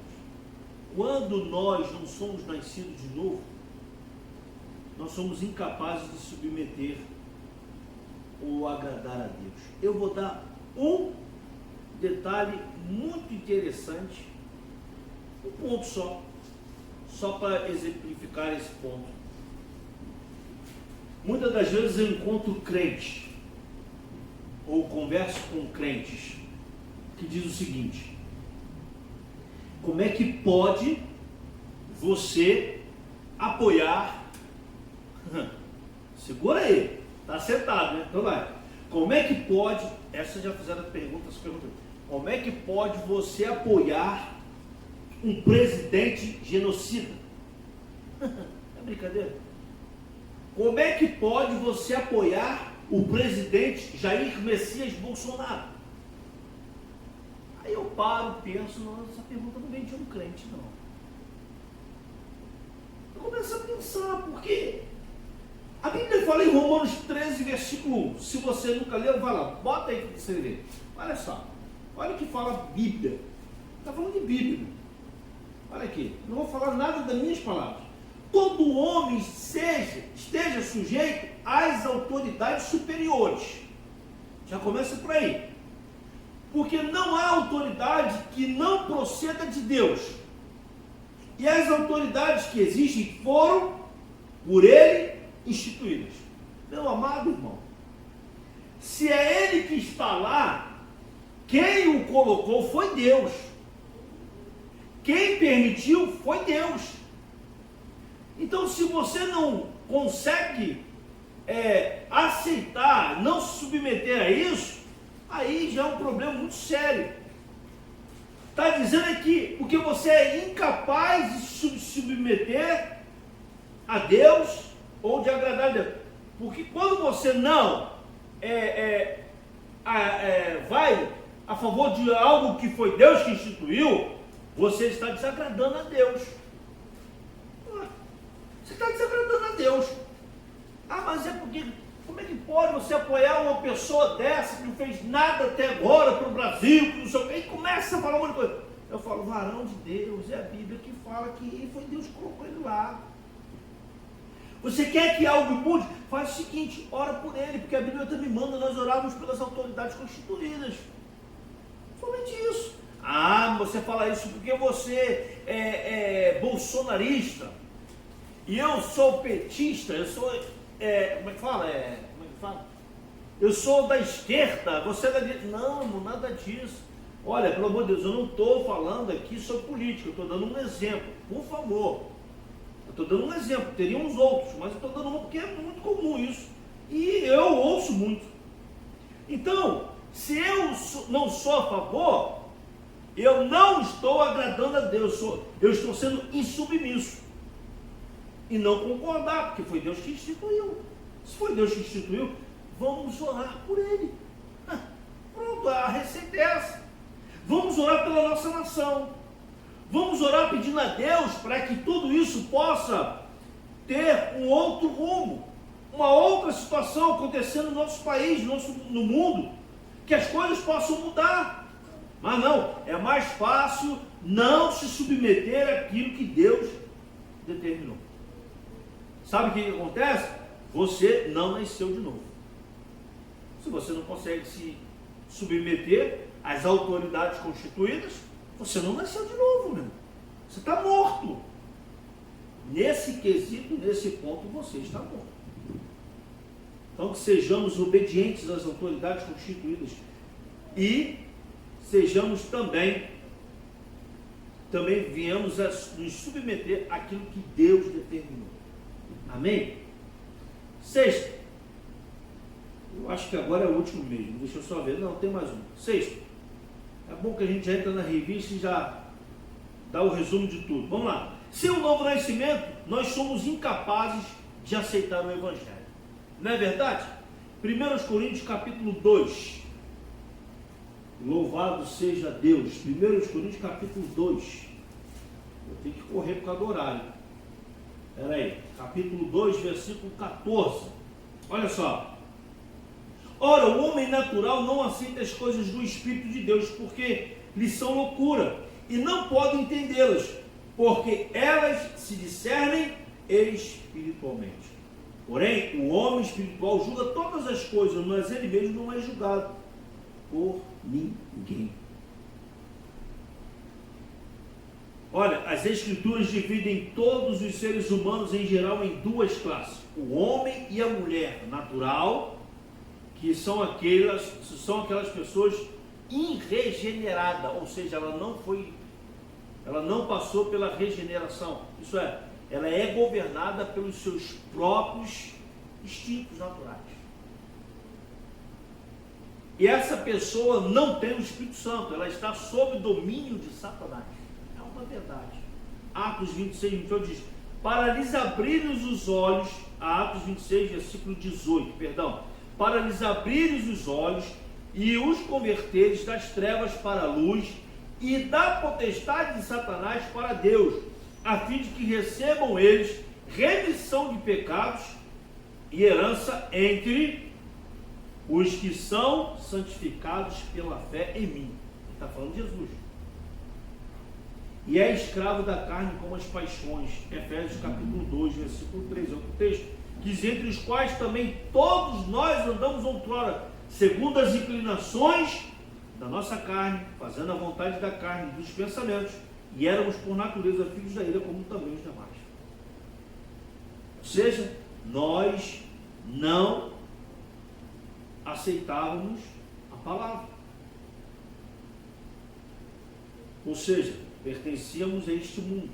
quando nós não somos nascidos de novo, nós somos incapazes de submeter ou agradar a Deus. Eu vou dar um detalhe muito interessante, um ponto só para exemplificar esse ponto. Muitas das vezes eu encontro crentes, ou converso com crentes, que diz o seguinte: como é que pode você apoiar? Segura aí, tá sentado, né? Então vai. Como é que pode, essa já fizeram a pergunta, como é que pode você apoiar um presidente genocida? É brincadeira? Como é que pode você apoiar o presidente Jair Messias Bolsonaro. Aí eu paro, penso, não, essa pergunta não vem de um crente, não. Eu começo a pensar, porque a Bíblia fala em Romanos 13, versículo 1. Se você nunca leu, vai lá, bota aí para você ver. Olha só, olha o que fala a Bíblia. Está falando de Bíblia. Olha aqui, não vou falar nada das minhas palavras. Todo homem esteja sujeito às autoridades superiores. Já começa por aí. Porque não há autoridade que não proceda de Deus. E as autoridades que existem foram por Ele instituídas. Meu amado irmão, se é Ele que está lá, quem o colocou foi Deus. Quem permitiu foi Deus. Então, se você não consegue aceitar, não se submeter a isso, aí já é um problema muito sério. Está dizendo aqui, porque você é incapaz de se submeter a Deus ou de agradar a Deus. Porque quando você não vai a favor de algo que foi Deus que instituiu, você está desagradando a Deus. Você está desagradando a Deus. Ah, mas é porque, como é que pode você apoiar uma pessoa dessa que não fez nada até agora para o Brasil, que não sei o quê, e começa a falar um monte de coisa. Eu falo, varão de Deus, é a Bíblia que fala que foi Deus que colocou ele lá. Você quer que algo mude? Faz o seguinte, ora por ele, porque a Bíblia também manda nós orarmos pelas autoridades constituídas. Somente isso. Ah, você fala isso porque você é bolsonarista. E eu sou petista, eu sou, como é que fala? Eu sou da esquerda, você é da direita. Não, nada disso. Olha, pelo amor de Deus, eu não estou falando aqui sobre política, eu estou dando um exemplo, por favor. Eu estou dando um exemplo, teria uns outros, mas eu estou dando um porque é muito comum isso. E eu ouço muito. Então, se eu não sou a favor, eu não estou agradando a Deus, eu estou sendo insubmisso. E não concordar, porque foi Deus que instituiu. Se foi Deus que instituiu, vamos orar por ele. Pronto, a receita é essa. Vamos orar pela nossa nação. Vamos orar pedindo a Deus para que tudo isso possa ter um outro rumo, uma outra situação acontecendo no nosso país, no mundo, que as coisas possam mudar. Mas não, é mais fácil não se submeter àquilo que Deus determinou. Sabe o que acontece? Você não nasceu de novo. Se você não consegue se submeter às autoridades constituídas, você não nasceu de novo, meu. Você está morto. Nesse quesito, nesse ponto, você está morto. Então, que sejamos obedientes às autoridades constituídas e sejamos também venhamos a nos submeter àquilo que Deus determinou. Amém? Sexto. Eu acho que agora é o último mesmo. Deixa eu só ver. Não, tem mais um. Sexto. É bom que a gente já entra na revista e já dá o resumo de tudo. Vamos lá. Sem o novo nascimento, nós somos incapazes de aceitar o Evangelho. Não é verdade? 1 Coríntios capítulo 2. Louvado seja Deus. 1 Coríntios capítulo 2. Eu tenho que correr por causa do horário. Espera aí. Capítulo 2, versículo 14. Olha só. Ora, o homem natural não aceita as coisas do Espírito de Deus, porque lhes são loucura, e não pode entendê-las, porque elas se discernem espiritualmente. Porém, o homem espiritual julga todas as coisas, mas ele mesmo não é julgado por ninguém. Olha, as Escrituras dividem todos os seres humanos em geral em duas classes: o homem e a mulher natural, que são aquelas pessoas irregeneradas, ou seja, ela não passou pela regeneração. Isso é, ela é governada pelos seus próprios instintos naturais. E essa pessoa não tem o Espírito Santo, ela está sob domínio de Satanás. É uma verdade. Atos 26, 28 diz: para lhes abrirem os olhos, Atos 26, versículo 18, perdão, para lhes abrires os olhos e os converteres das trevas para a luz e da potestade de Satanás para Deus, a fim de que recebam eles remissão de pecados e herança entre os que são santificados pela fé em mim. Ele está falando de Jesus. E é escravo da carne como as paixões. Efésios capítulo 2, versículo 3, é outro texto. Que diz, entre os quais também todos nós andamos outrora, segundo as inclinações da nossa carne, fazendo a vontade da carne e dos pensamentos, e éramos por natureza filhos da ira, como também os demais. Ou seja, nós não aceitávamos a palavra. Ou seja, pertencíamos a este mundo.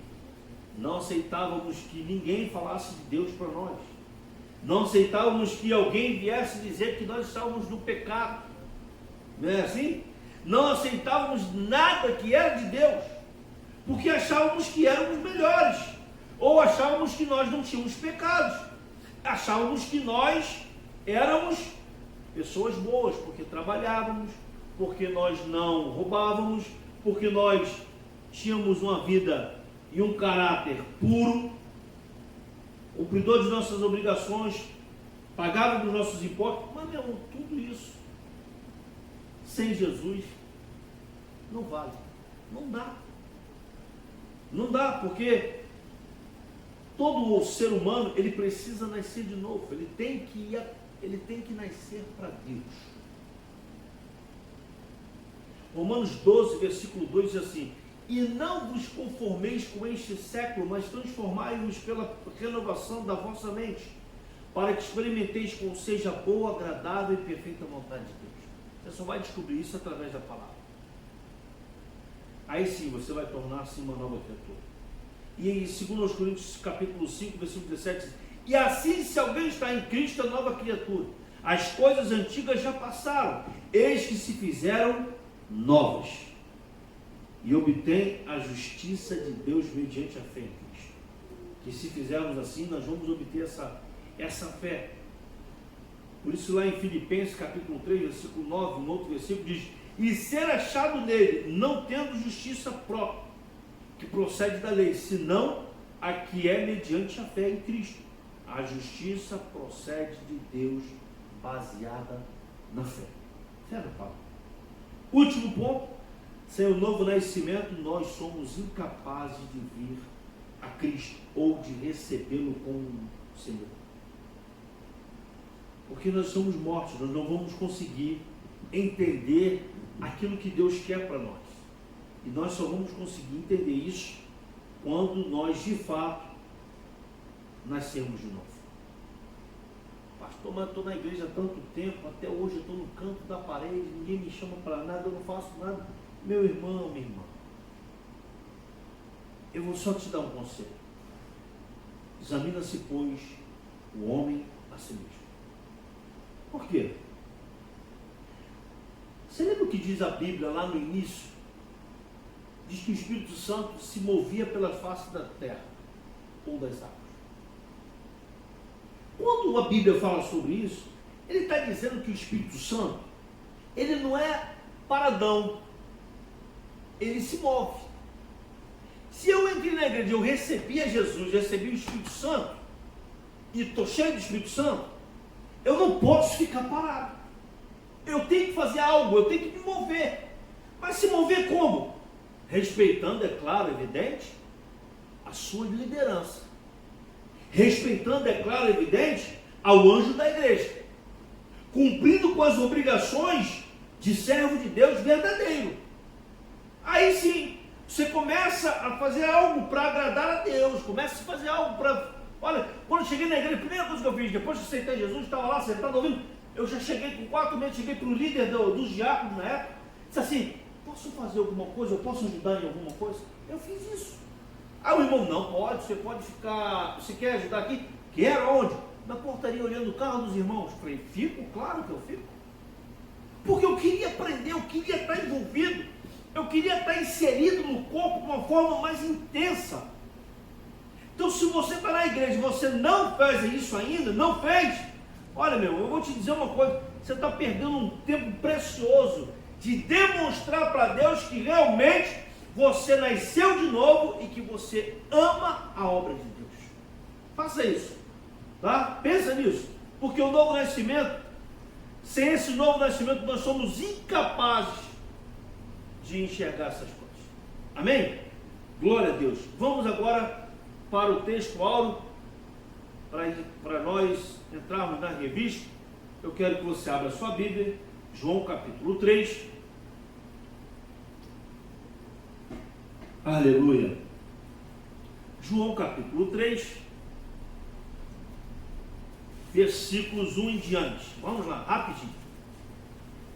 Não aceitávamos que ninguém falasse de Deus para nós. Não aceitávamos que alguém viesse dizer que nós estávamos no pecado. Não é assim? Não aceitávamos nada que era de Deus, porque achávamos que éramos melhores, ou achávamos que nós não tínhamos pecados, achávamos que nós éramos pessoas boas, porque trabalhávamos, porque nós não roubávamos, porque nós tínhamos uma vida e um caráter puro, cumpridor de nossas obrigações, pagávamos nossos impostos. Mas meu irmão, tudo isso sem Jesus não vale, não dá. Não dá, porque todo o ser humano, ele precisa nascer de novo, ele tem que nascer para Deus. Romanos 12, versículo 2 diz assim: e não vos conformeis com este século, mas transformai-vos pela renovação da vossa mente, para que experimenteis qual seja a boa, agradável e perfeita vontade de Deus. Você só vai descobrir isso através da palavra. Aí sim, você vai tornar-se uma nova criatura. E em 2 Coríntios capítulo 5, versículo 17, diz, e assim, se alguém está em Cristo, é nova criatura. As coisas antigas já passaram, eis que se fizeram novas. E obtém a justiça de Deus mediante a fé em Cristo. Que se fizermos assim, nós vamos obter essa fé. Por isso lá em Filipenses capítulo 3, versículo 9, um outro versículo diz, e ser achado nele, não tendo justiça própria, que procede da lei, senão a que é mediante a fé em Cristo. A justiça procede de Deus, baseada na fé. Fé na palavra. Último ponto, sem o novo nascimento, nós somos incapazes de vir a Cristo, ou de recebê-lo como Senhor. Porque nós somos mortos, nós não vamos conseguir entender aquilo que Deus quer para nós. E nós só vamos conseguir entender isso quando nós, de fato, nascermos de novo. Pastor, mas eu estou na igreja há tanto tempo, até hoje eu estou no canto da parede, ninguém me chama para nada, eu não faço nada. Meu irmão, minha irmã, eu vou só te dar um conselho. Examina-se, pois, o homem a si mesmo. Por quê? Você lembra o que diz a Bíblia lá no início? Diz que o Espírito Santo se movia pela face da terra ou das águas. Quando a Bíblia fala sobre isso, ele está dizendo que o Espírito Santo, ele não é paradão, ele se move. Se eu entrei na igreja, eu recebi a Jesus, recebi o Espírito Santo, e estou cheio do Espírito Santo, eu não posso ficar parado. Eu tenho que fazer algo, eu tenho que me mover. Mas se mover como? Respeitando, é claro, evidente, a sua liderança. Respeitando, é claro, evidente, ao anjo da igreja. Cumprindo com as obrigações de servo de Deus verdadeiro. Aí sim, você começa a fazer algo para agradar a Deus. Começa a fazer algo para... Olha, quando eu cheguei na igreja, a primeira coisa que eu fiz, depois que aceitei Jesus, estava lá sentado ouvindo, eu já cheguei com 4 meses, cheguei para o líder dos diáconos na época, disse assim, posso fazer alguma coisa? Eu posso ajudar em alguma coisa? Eu fiz isso. Aí o irmão, não pode, você pode ficar, você quer ajudar aqui? Quero, onde? Na portaria, olhando o carro dos irmãos. Eu falei, fico? Claro que eu fico. Porque eu queria aprender, eu queria estar envolvido, eu queria estar inserido no corpo de uma forma mais intensa. Então, se você está na igreja e você não fez isso ainda, não fez, Olha, meu, eu vou te dizer uma coisa, você está perdendo um tempo precioso de demonstrar para Deus que realmente você nasceu de novo e que você ama a obra de Deus. Faça isso, tá? Pensa nisso, porque o novo nascimento, sem esse novo nascimento, nós somos incapazes de enxergar essas coisas. Amém? Glória a Deus. Vamos agora para o texto áureo, para nós entrarmos na revista. Eu quero que você abra a sua Bíblia, João capítulo 3. Aleluia. João capítulo 3, versículos 1 em diante. Vamos lá, rapidinho.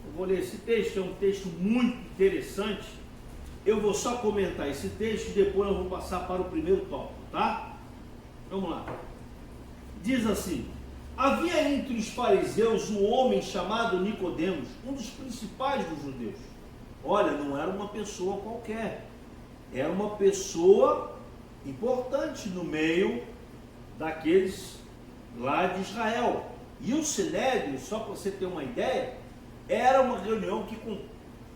Eu vou ler esse texto, é um texto muito interessante. Eu vou só comentar esse texto e depois eu vou passar para o primeiro tópico, tá? Vamos lá. Diz assim: havia entre os fariseus um homem chamado Nicodemos, um dos principais dos judeus. Olha, não era uma pessoa qualquer, era uma pessoa importante no meio daqueles lá de Israel. E o Sinédrio, só para você ter uma ideia, era uma reunião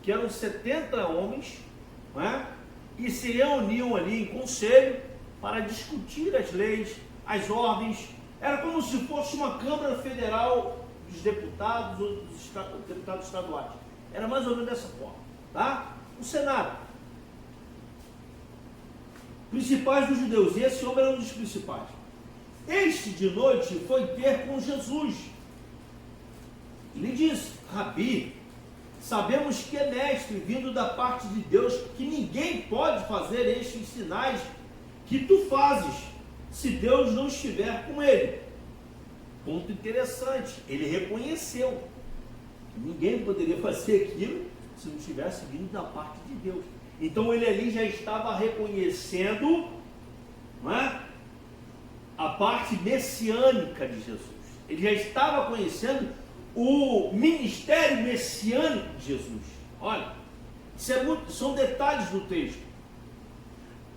que eram 70 homens, não é? E se reuniam ali em conselho para discutir as leis, as ordens. Era como se fosse uma Câmara Federal dos deputados ou dos deputados estaduais. Era mais ou menos dessa forma, tá? O Senado. Principais dos judeus, e esse homem era um dos principais. Este de noite foi ter com Jesus. Ele disse: Rabi, sabemos que é mestre vindo da parte de Deus, que ninguém pode fazer estes sinais que tu fazes, se Deus não estiver com ele. Ponto interessante, ele reconheceu que ninguém poderia fazer aquilo se não estivesse vindo da parte de Deus. Então ele ali já estava reconhecendo, não é, a parte messiânica de Jesus. Ele já estava conhecendo o ministério messiânico de Jesus. Olha, são detalhes do texto.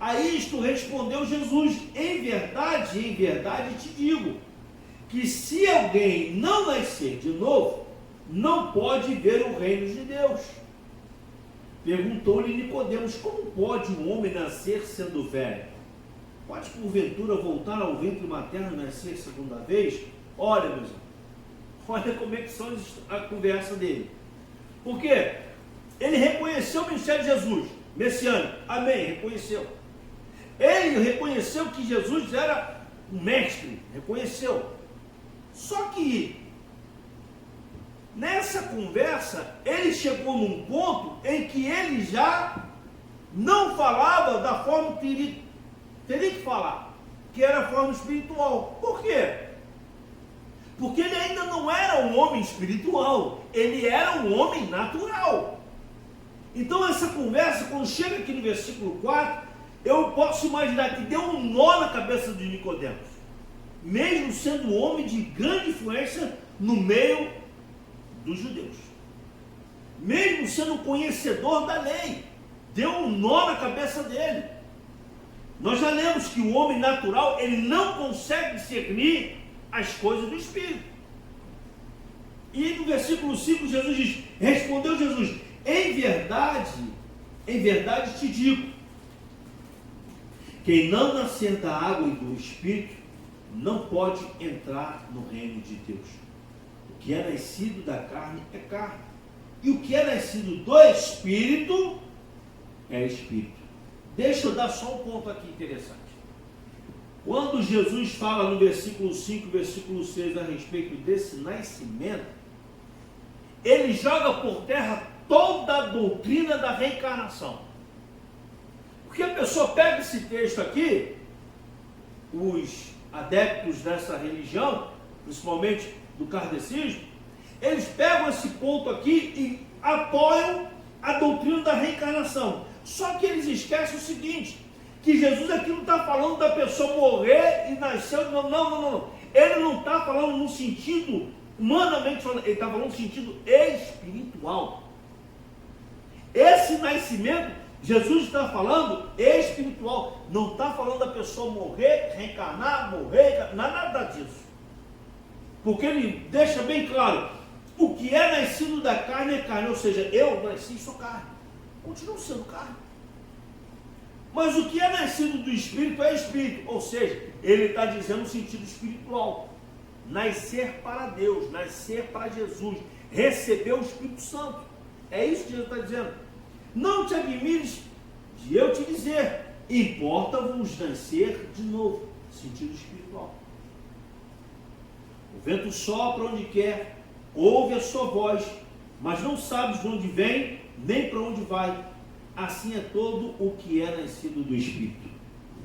A isto respondeu Jesus: em verdade te digo, que se alguém não nascer de novo, não pode ver o reino de Deus. Perguntou-lhe Nicodemos: como pode um homem nascer sendo velho? Pode porventura voltar ao ventre materno e nascer segunda vez? Olha, meus irmãos, olha como é que são a conversa dele. Por quê? Ele reconheceu o ministério de Jesus, messiânico. Amém, reconheceu. Ele reconheceu que Jesus era um mestre, reconheceu. Só que nessa conversa ele chegou num ponto em que ele já não falava da forma que teria que falar, que era a forma espiritual. Por quê? Porque ele ainda não era um homem espiritual, ele era um homem natural. Então essa conversa, quando chega aqui no versículo 4, eu posso imaginar que deu um nó na cabeça de Nicodemos, mesmo sendo um homem de grande influência no meio dos judeus, mesmo sendo conhecedor da lei, deu um nó na cabeça dele. Nós já lemos que o homem natural, ele não consegue discernir as coisas do Espírito. E no versículo 5 Jesus diz: respondeu Jesus: em verdade te digo, quem não nascer da água e do Espírito não pode entrar no reino de Deus. O que é nascido da carne é carne, e o que é nascido do Espírito é Espírito. Deixa eu dar só um ponto aqui interessante. Quando Jesus fala no versículo 5, versículo 6 a respeito desse nascimento, ele joga por terra toda a doutrina da reencarnação. Porque a pessoa pega esse texto aqui, os adeptos dessa religião, principalmente do kardecismo, eles pegam esse ponto aqui e apoiam a doutrina da reencarnação. Só que eles esquecem o seguinte, que Jesus aqui não está falando da pessoa morrer e nascer, não. Ele não está falando no sentido, humanamente falando, ele está falando no sentido espiritual. Esse nascimento, Jesus está falando espiritual, não está falando da pessoa morrer, reencarnar, nada disso. Porque ele deixa bem claro, o que é nascido da carne é carne, ou seja, eu nasci e sou carne, continuo sendo carne. Mas o que é nascido do Espírito é Espírito, ou seja, ele está dizendo no sentido espiritual, nascer para Deus, nascer para Jesus, receber o Espírito Santo, é isso que Jesus está dizendo. Não te admires de eu te dizer, importa-vos nascer de novo, sentido espiritual. O vento sopra onde quer, ouve a sua voz, mas não sabes de onde vem, nem para onde vai. Assim é todo o que é nascido do Espírito.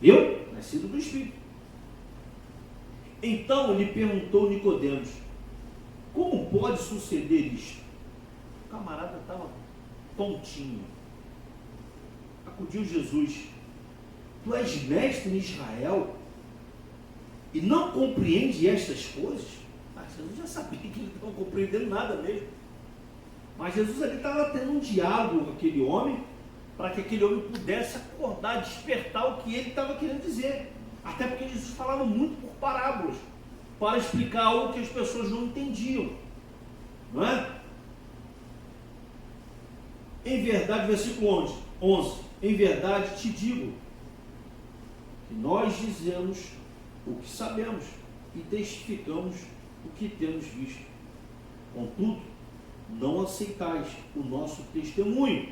Viu? Nascido do Espírito. Então lhe perguntou Nicodemos, como pode suceder isto? O camarada estava tontinho. Acudiu Jesus, tu és mestre em Israel e não compreende estas coisas? Jesus já sabia que ele não estava compreendendo nada mesmo. Mas Jesus ali estava tendo um diálogo com aquele homem, para que aquele homem pudesse acordar, despertar o que ele estava querendo dizer. Até porque Jesus falava muito por parábolas, para explicar algo que as pessoas não entendiam. Não é? Em verdade, versículo 11, em verdade te digo, que nós dizemos o que sabemos e testificamos o que temos visto. Contudo, não aceitais o nosso testemunho.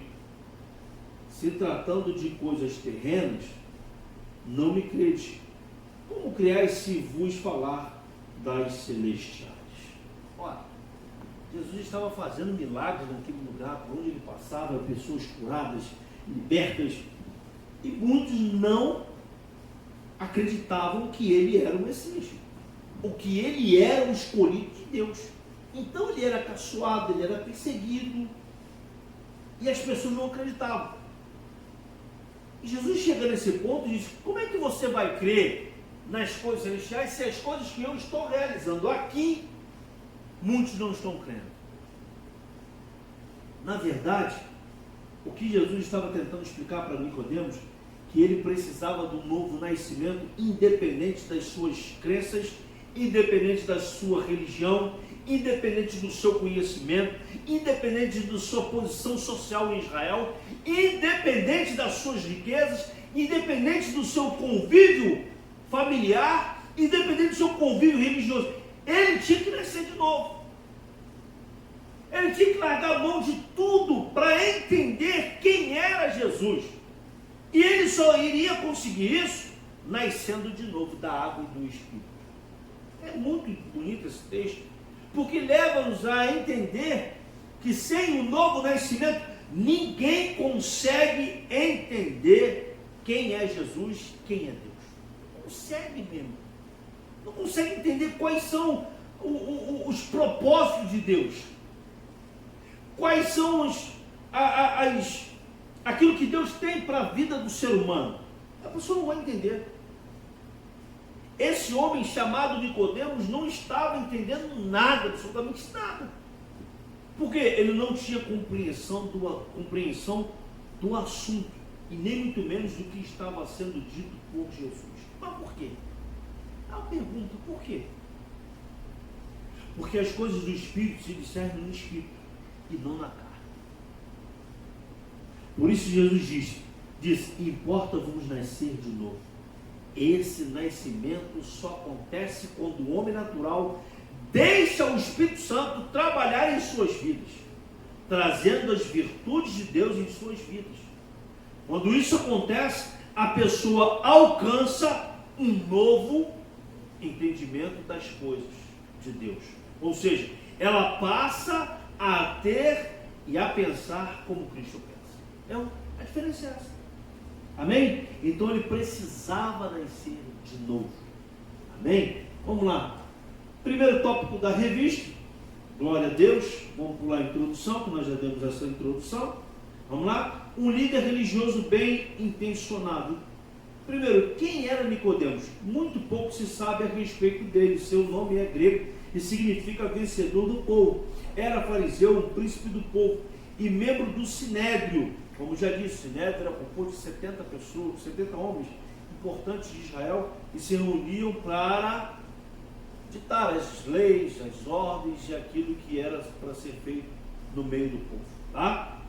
Se tratando de coisas terrenas, não me credes. Como criais se vos falar das celestiais? Olha, Jesus estava fazendo milagres naquele lugar, por onde ele passava, pessoas curadas, libertas, e muitos não acreditavam que ele era o Messias, ou que ele era o escolhido de Deus. Então ele era caçoado, ele era perseguido, e as pessoas não acreditavam. E Jesus chega nesse ponto e diz, como é que você vai crer nas coisas celestiais se as coisas que eu estou realizando aqui, muitos não estão crendo? Na verdade, o que Jesus estava tentando explicar para Nicodemos, que ele precisava do novo nascimento, independente das suas crenças, independente da sua religião, independente do seu conhecimento, independente da sua posição social em Israel, independente das suas riquezas, independente do seu convívio familiar, independente do seu convívio religioso. Ele tinha que nascer de novo. Ele tinha que largar a mão de tudo para entender quem era Jesus. E ele só iria conseguir isso nascendo de novo da água e do Espírito. É muito bonito esse texto, porque leva-nos a entender que sem o novo nascimento, ninguém consegue entender quem é Jesus, quem é Deus. Não consegue mesmo. Não consegue entender quais são os propósitos de Deus. Quais são aquilo que Deus tem para a vida do ser humano. A pessoa não vai entender. Esse homem chamado Nicodemos não estava entendendo nada, absolutamente nada. Porque ele não tinha compreensão do assunto, e nem muito menos do que estava sendo dito por Jesus. Mas por quê? É uma pergunta, por quê? Porque as coisas do Espírito se discernem no Espírito e não na carne. Por isso Jesus diz, importa-vos nascer de novo. Esse nascimento só acontece quando o homem natural deixa o Espírito Santo trabalhar em suas vidas, trazendo as virtudes de Deus em suas vidas. Quando isso acontece, a pessoa alcança um novo entendimento das coisas de Deus. Ou seja, ela passa a ter e a pensar como Cristo pensa. A diferença é essa. Amém? Então ele precisava nascer de novo. Amém? Vamos lá. Primeiro tópico da revista. Glória a Deus. Vamos pular a introdução, que nós já demos essa introdução. Vamos lá. Um líder religioso bem intencionado. Primeiro, quem era Nicodemos? Muito pouco se sabe a respeito dele. Seu nome é grego e significa vencedor do povo. Era fariseu, um príncipe do povo e membro do Sinédrio. Como já disse, o Sinédrio era composto de 70 pessoas, 70 homens importantes de Israel, e se reuniam para ditar dar as leis, as ordens e aquilo que era para ser feito no meio do povo. Tá?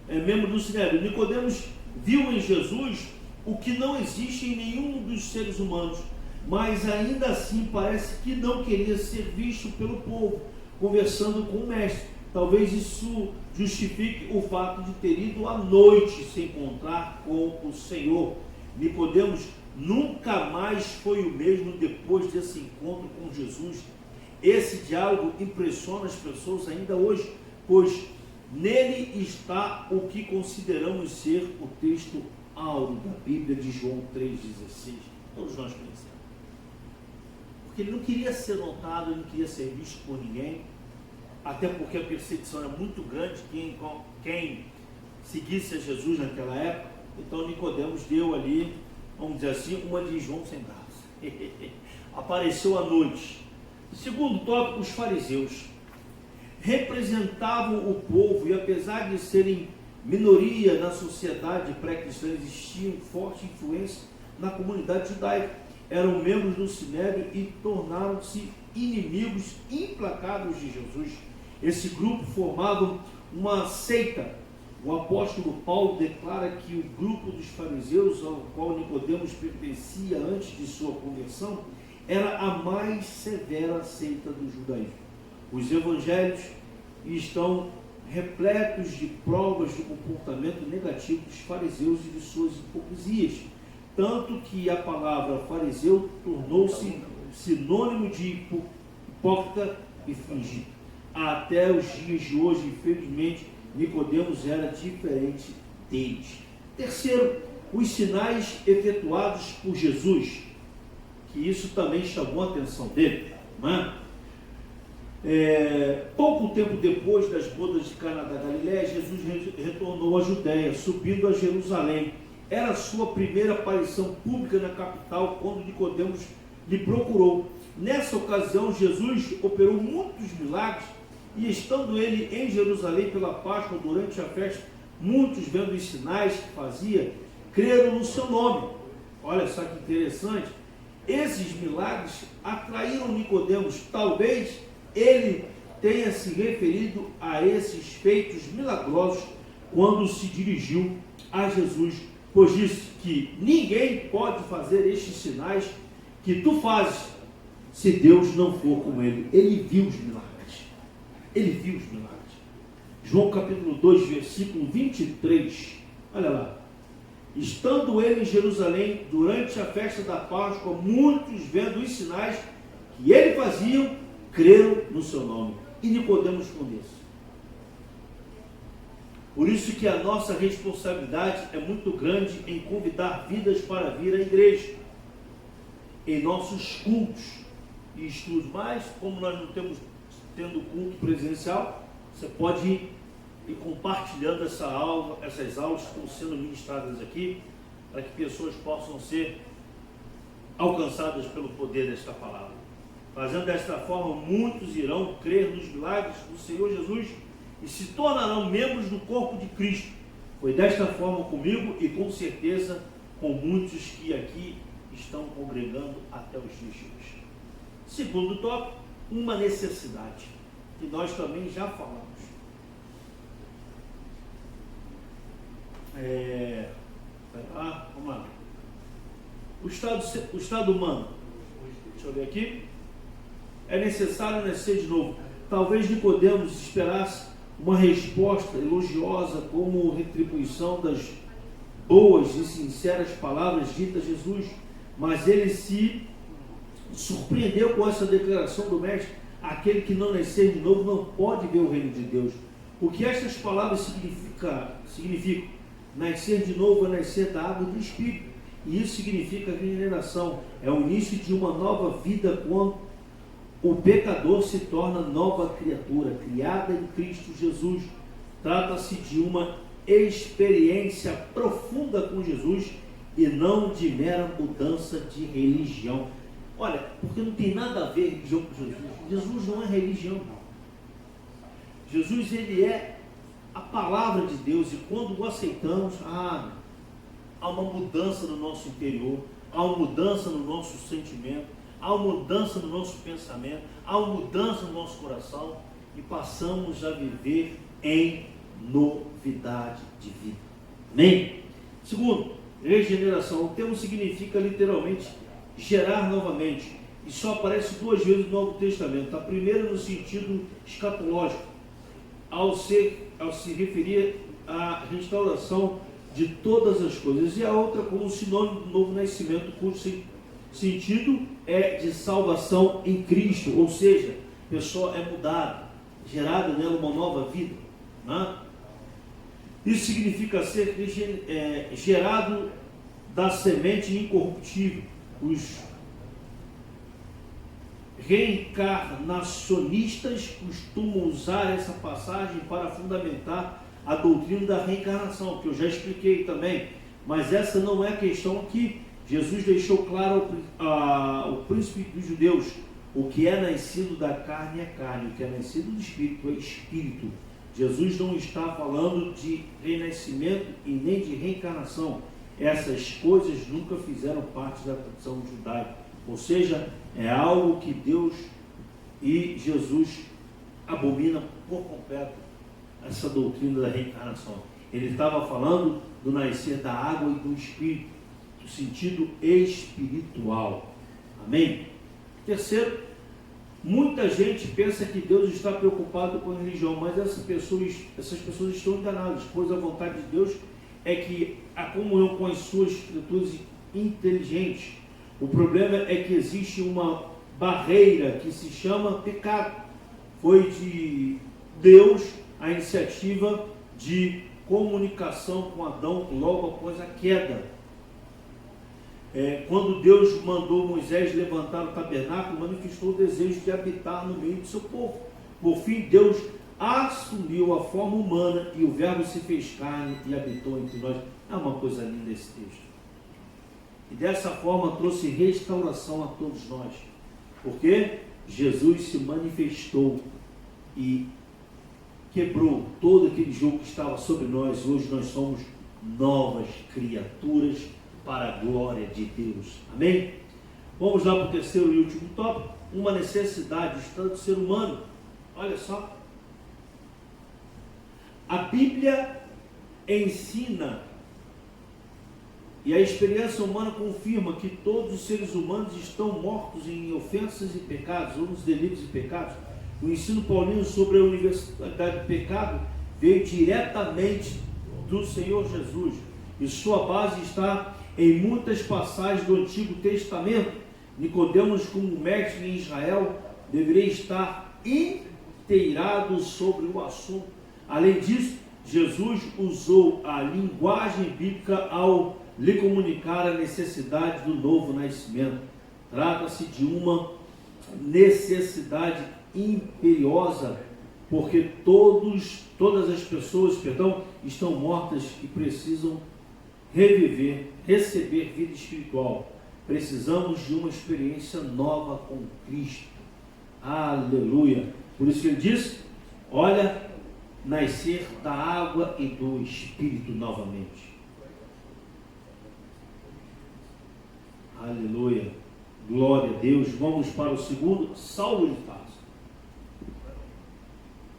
É membro do Sinédrio. Nicodemos viu em Jesus o que não existe em nenhum dos seres humanos, mas ainda assim parece que não queria ser visto pelo povo, conversando com o mestre. Talvez isso justifique o fato de ter ido à noite se encontrar com o Senhor. Nicodemos nunca mais foi o mesmo depois desse encontro com Jesus. Esse diálogo impressiona as pessoas ainda hoje, pois nele está o que consideramos ser o texto áureo da Bíblia de João 3,16. Todos nós conhecemos. Porque ele não queria ser notado, ele não queria ser visto por ninguém, até porque a perseguição era muito grande, quem seguisse a Jesus naquela época. Então Nicodemos deu ali, vamos dizer assim, uma de João sem braço. Apareceu à noite. Segundo tópico, os fariseus representavam o povo e, apesar de serem minoria na sociedade pré-cristã, existiam forte influência na comunidade judaica. Eram membros do Sinédrio e tornaram-se inimigos implacáveis de Jesus. Esse grupo formava uma seita. O apóstolo Paulo declara que o grupo dos fariseus, ao qual Nicodemos pertencia antes de sua conversão, era a mais severa seita do judaísmo. Os evangelhos estão repletos de provas do comportamento negativo dos fariseus e de suas hipocrisias, tanto que a palavra fariseu tornou-se sinônimo de hipócrita e fingido. Até os dias de hoje, infelizmente, Nicodemos era diferente deles. Terceiro, os sinais efetuados por Jesus, que isso também chamou a atenção dele, não é? Pouco tempo depois das bodas de Caná da Galileia, Jesus retornou à Judéia, subindo a Jerusalém. Era a sua primeira aparição pública na capital, quando Nicodemos lhe procurou. Nessa ocasião, Jesus operou muitos milagres, e estando ele em Jerusalém pela Páscoa durante a festa, muitos, vendo os sinais que fazia, creram no seu nome. Olha só que interessante. Esses milagres atraíram Nicodemos. Talvez ele tenha se referido a esses feitos milagrosos quando se dirigiu a Jesus, pois disse que ninguém pode fazer estes sinais que tu fazes se Deus não for com ele. Ele viu os milagres. Ele viu os milagres. João capítulo 2, versículo 23. Olha lá. Estando ele em Jerusalém durante a festa da Páscoa, muitos, vendo os sinais que ele fazia, creram no seu nome. E Nicodemos respondeu-se. Por isso que a nossa responsabilidade é muito grande em convidar vidas para vir à igreja, em nossos cultos e estudos. Mas, como nós não temos tendo culto presencial, você pode ir compartilhando essas aulas que estão sendo ministradas aqui, para que pessoas possam ser alcançadas pelo poder desta palavra. Fazendo desta forma, muitos irão crer nos milagres do Senhor Jesus e se tornarão membros do corpo de Cristo. Foi desta forma comigo e com certeza com muitos que aqui estão congregando até os dias de hoje. Segundo tópico, uma necessidade, que nós também já falamos. Vamos lá. O estado humano. Deixa eu ver aqui. É necessário nascer de novo. Talvez Nicodemos esperasse uma resposta elogiosa como retribuição das boas e sinceras palavras ditas a Jesus, mas ele se surpreendeu com essa declaração do mestre: aquele que não nascer de novo não pode ver o reino de Deus. O que estas palavras significam? Nascer de novo é nascer da água do Espírito, e isso significa regeneração. É o início de uma nova vida quando o pecador se torna nova criatura, criada em Cristo Jesus. Trata-se de uma experiência profunda com Jesus e não de mera mudança de religião. Olha, porque não tem nada a ver religião com Jesus. Jesus não é religião, não. Jesus, ele é a palavra de Deus, e quando o aceitamos, há uma mudança no nosso interior, há uma mudança no nosso sentimento, há uma mudança no nosso pensamento, há uma mudança no nosso coração e passamos a viver em novidade de vida. Amém? Segundo, regeneração. O termo significa literalmente gerar novamente e só aparece 2 vezes no Novo Testamento. A primeira no sentido escatológico, ao se referir à restauração de todas as coisas, e a outra como sinônimo do novo nascimento, cujo sentido é de salvação em Cristo, ou seja, a pessoa é mudada, gerada nela uma nova vida, né? Isso significa ser gerado da semente incorruptível. Os reencarnacionistas costumam usar essa passagem para fundamentar a doutrina da reencarnação, que eu já expliquei também, mas essa não é a questão que Jesus deixou claro ao príncipe dos judeus. O que é nascido da carne é carne, o que é nascido do espírito é espírito. Jesus não está falando de renascimento e nem de reencarnação. Essas coisas nunca fizeram parte da tradição judaica. Ou seja, é algo que Deus e Jesus abomina por completo, essa doutrina da reencarnação. Ele estava falando do nascer da água e do espírito, do sentido espiritual. Amém? Terceiro, muita gente pensa que Deus está preocupado com a religião, mas essas pessoas estão enganadas, pois a vontade de Deus é que a comunhão com as suas escrituras inteligentes. O problema é que existe uma barreira que se chama pecado. Foi de Deus a iniciativa de comunicação com Adão logo após a queda. Quando Deus mandou Moisés levantar o tabernáculo, manifestou o desejo de habitar no meio do seu povo. Por fim, Deus assumiu a forma humana e o verbo se fez carne e habitou entre nós. É uma coisa linda esse texto. E dessa forma trouxe restauração a todos nós. Porque Jesus se manifestou e quebrou todo aquele jugo que estava sobre nós. Hoje nós somos novas criaturas para a glória de Deus. Amém? Vamos lá para o terceiro e último tópico. Uma necessidade do ser humano. Olha só. A Bíblia ensina e a experiência humana confirma que todos os seres humanos estão mortos em ofensas e pecados, ou nos delitos e pecados. O ensino paulino sobre a universalidade do pecado veio diretamente do Senhor Jesus, e sua base está em muitas passagens do Antigo Testamento. Nicodemos, como mestre em Israel, deveria estar inteirado sobre o assunto. Além disso, Jesus usou a linguagem bíblica ao lhe comunicar a necessidade do novo nascimento. Trata-se de uma necessidade imperiosa, porque todas as pessoas, estão mortas e precisam reviver, receber vida espiritual. Precisamos de uma experiência nova com Cristo. Aleluia! Por isso que ele diz, olha, nascer da água e do Espírito novamente. Aleluia! Glória a Deus. Vamos para o segundo, Saulo de Tarso.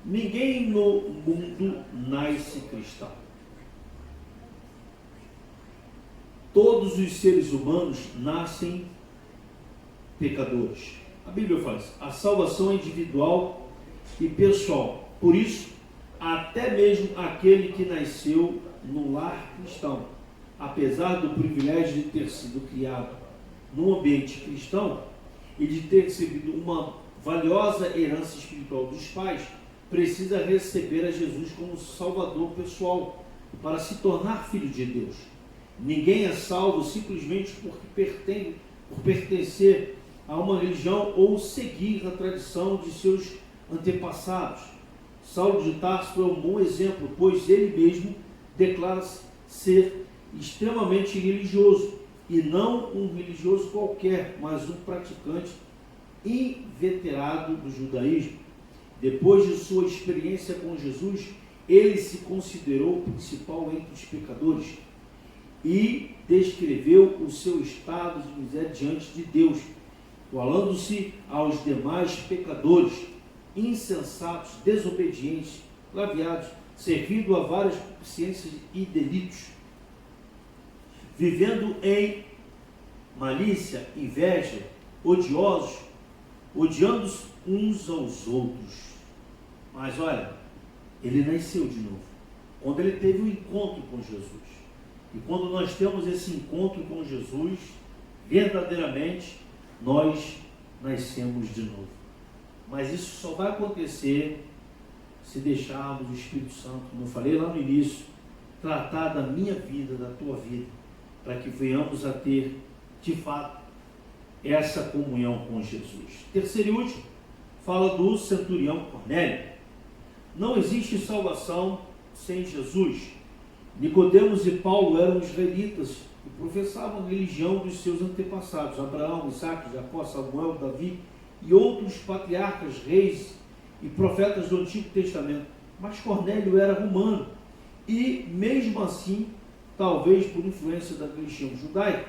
Ninguém no mundo nasce cristão. Todos os seres humanos nascem pecadores. A Bíblia fala, a salvação é individual e pessoal. Por isso, até mesmo aquele que nasceu no lar cristão, apesar do privilégio de ter sido criado num ambiente cristão e de ter recebido uma valiosa herança espiritual dos pais, precisa receber a Jesus como Salvador pessoal para se tornar filho de Deus. Ninguém é salvo simplesmente por pertencer a uma religião ou seguir a tradição de seus antepassados. Saulo de Tarso é um bom exemplo, pois ele mesmo declara-se ser extremamente religioso, e não um religioso qualquer, mas um praticante inveterado do judaísmo. Depois de sua experiência com Jesus, ele se considerou o principal entre os pecadores e descreveu o seu estado de miséria diante de Deus. falando-se aos demais pecadores, insensatos, desobedientes, laviados, servindo a várias concupiscências e delitos, vivendo em malícia, inveja, odiosos, odiando-se uns aos outros. Mas olha, ele nasceu de novo, quando ele teve um encontro com Jesus. E quando nós temos esse encontro com Jesus, verdadeiramente, nós nascemos de novo. Mas isso só vai acontecer se deixarmos o Espírito Santo, como eu falei lá no início, tratar da minha vida, da tua vida, para que venhamos a ter, de fato, essa comunhão com Jesus. Terceiro e último, fala do centurião Cornélio. Não existe salvação sem Jesus. Nicodemos e Paulo eram israelitas e professavam a religião dos seus antepassados, Abraão, Isaque, Jacó, Samuel, Davi e outros patriarcas, reis e profetas do Antigo Testamento. Mas Cornélio era romano e, mesmo assim, talvez por influência da religião judaica,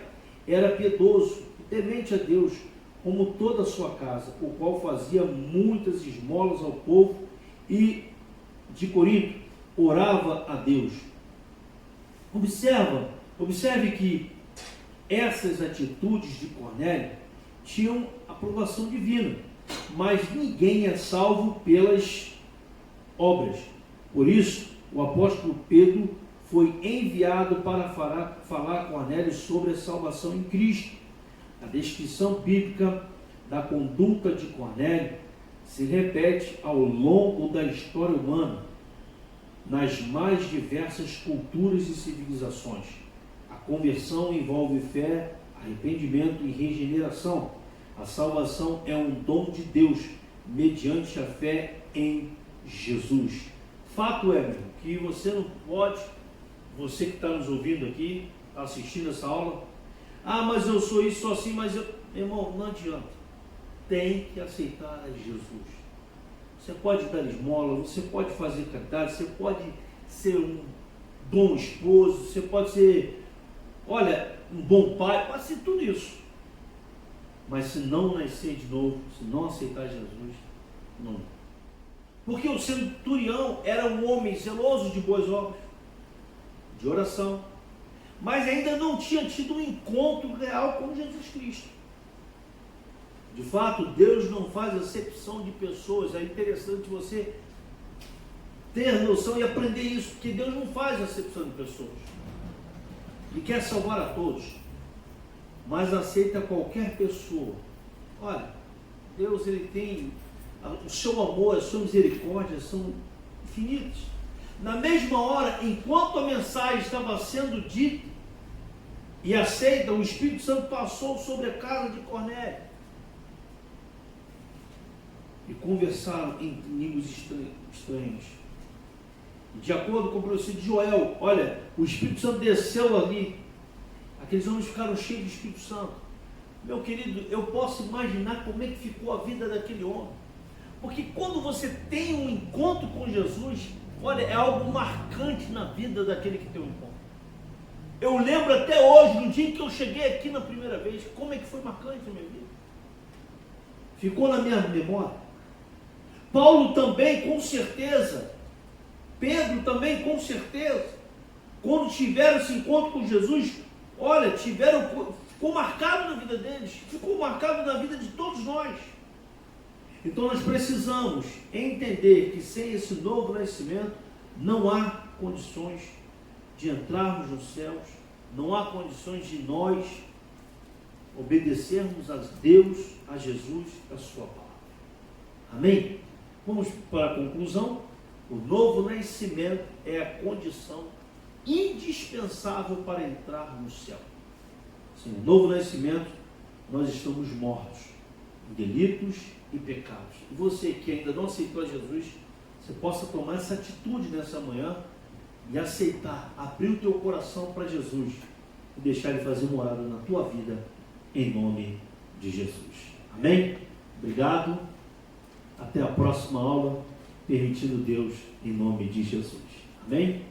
era piedoso e temente a Deus, como toda a sua casa, o qual fazia muitas esmolas ao povo e, de Corinto, orava a Deus. Observe que essas atitudes de Cornélio tinham aprovação divina, mas ninguém é salvo pelas obras. Por isso, o apóstolo Pedro foi enviado para falar a Cornélio sobre a salvação em Cristo. A descrição bíblica da conduta de Cornélio se repete ao longo da história humana, nas mais diversas culturas e civilizações. A conversão envolve fé, arrependimento e regeneração. A salvação é um dom de Deus, mediante a fé em Jesus. Fato é, meu, que você não pode, você que está nos ouvindo aqui, está assistindo essa aula, mas eu sou isso, sou assim, mas irmão, não adianta. Tem que aceitar Jesus. Você pode dar esmola, você pode fazer caridade, você pode ser um bom esposo, você pode ser, um bom pai, pode ser tudo isso. Mas se não nascer de novo, se não aceitar Jesus, não. Porque o centurião era um homem zeloso de boas obras, de oração, mas ainda não tinha tido um encontro real com Jesus Cristo. De fato, Deus não faz acepção de pessoas. É interessante você ter noção e aprender isso, porque Deus não faz acepção de pessoas. Ele quer salvar a todos, mas aceita qualquer pessoa. Olha, Deus, ele tem o seu amor, a sua misericórdia são infinitas. Na mesma hora, enquanto a mensagem estava sendo dita e aceita, o Espírito Santo passou sobre a casa de Cornélio e conversaram em línguas estranhas. De acordo com o professor de Joel, olha, o Espírito Santo desceu ali, aqueles homens ficaram cheios do Espírito Santo. Meu querido, eu posso imaginar como é que ficou a vida daquele homem, porque quando você tem um encontro com Jesus, olha, é algo marcante na vida daquele que tem um encontro. Eu lembro até hoje, no dia em que eu cheguei aqui na primeira vez, como é que foi marcante na minha vida. Ficou na minha memória. Paulo também, com certeza. Pedro também, com certeza. Quando tiveram esse encontro com Jesus, olha, ficou marcado na vida deles, ficou marcado na vida de todos nós. Então nós precisamos entender que sem esse novo nascimento, não há condições de entrarmos nos céus, não há condições de nós obedecermos a Deus, a Jesus, a sua palavra. Amém? Vamos para a conclusão. O novo nascimento é a condição indispensável para entrar no céu. Sem o novo nascimento, nós estamos mortos em delitos e pecados. E você que ainda não aceitou Jesus, você possa tomar essa atitude nessa manhã e aceitar, abrir o teu coração para Jesus e deixar Ele fazer morada na tua vida, em nome de Jesus. Amém? Obrigado. Até a próxima aula, permitindo Deus, em nome de Jesus. Amém?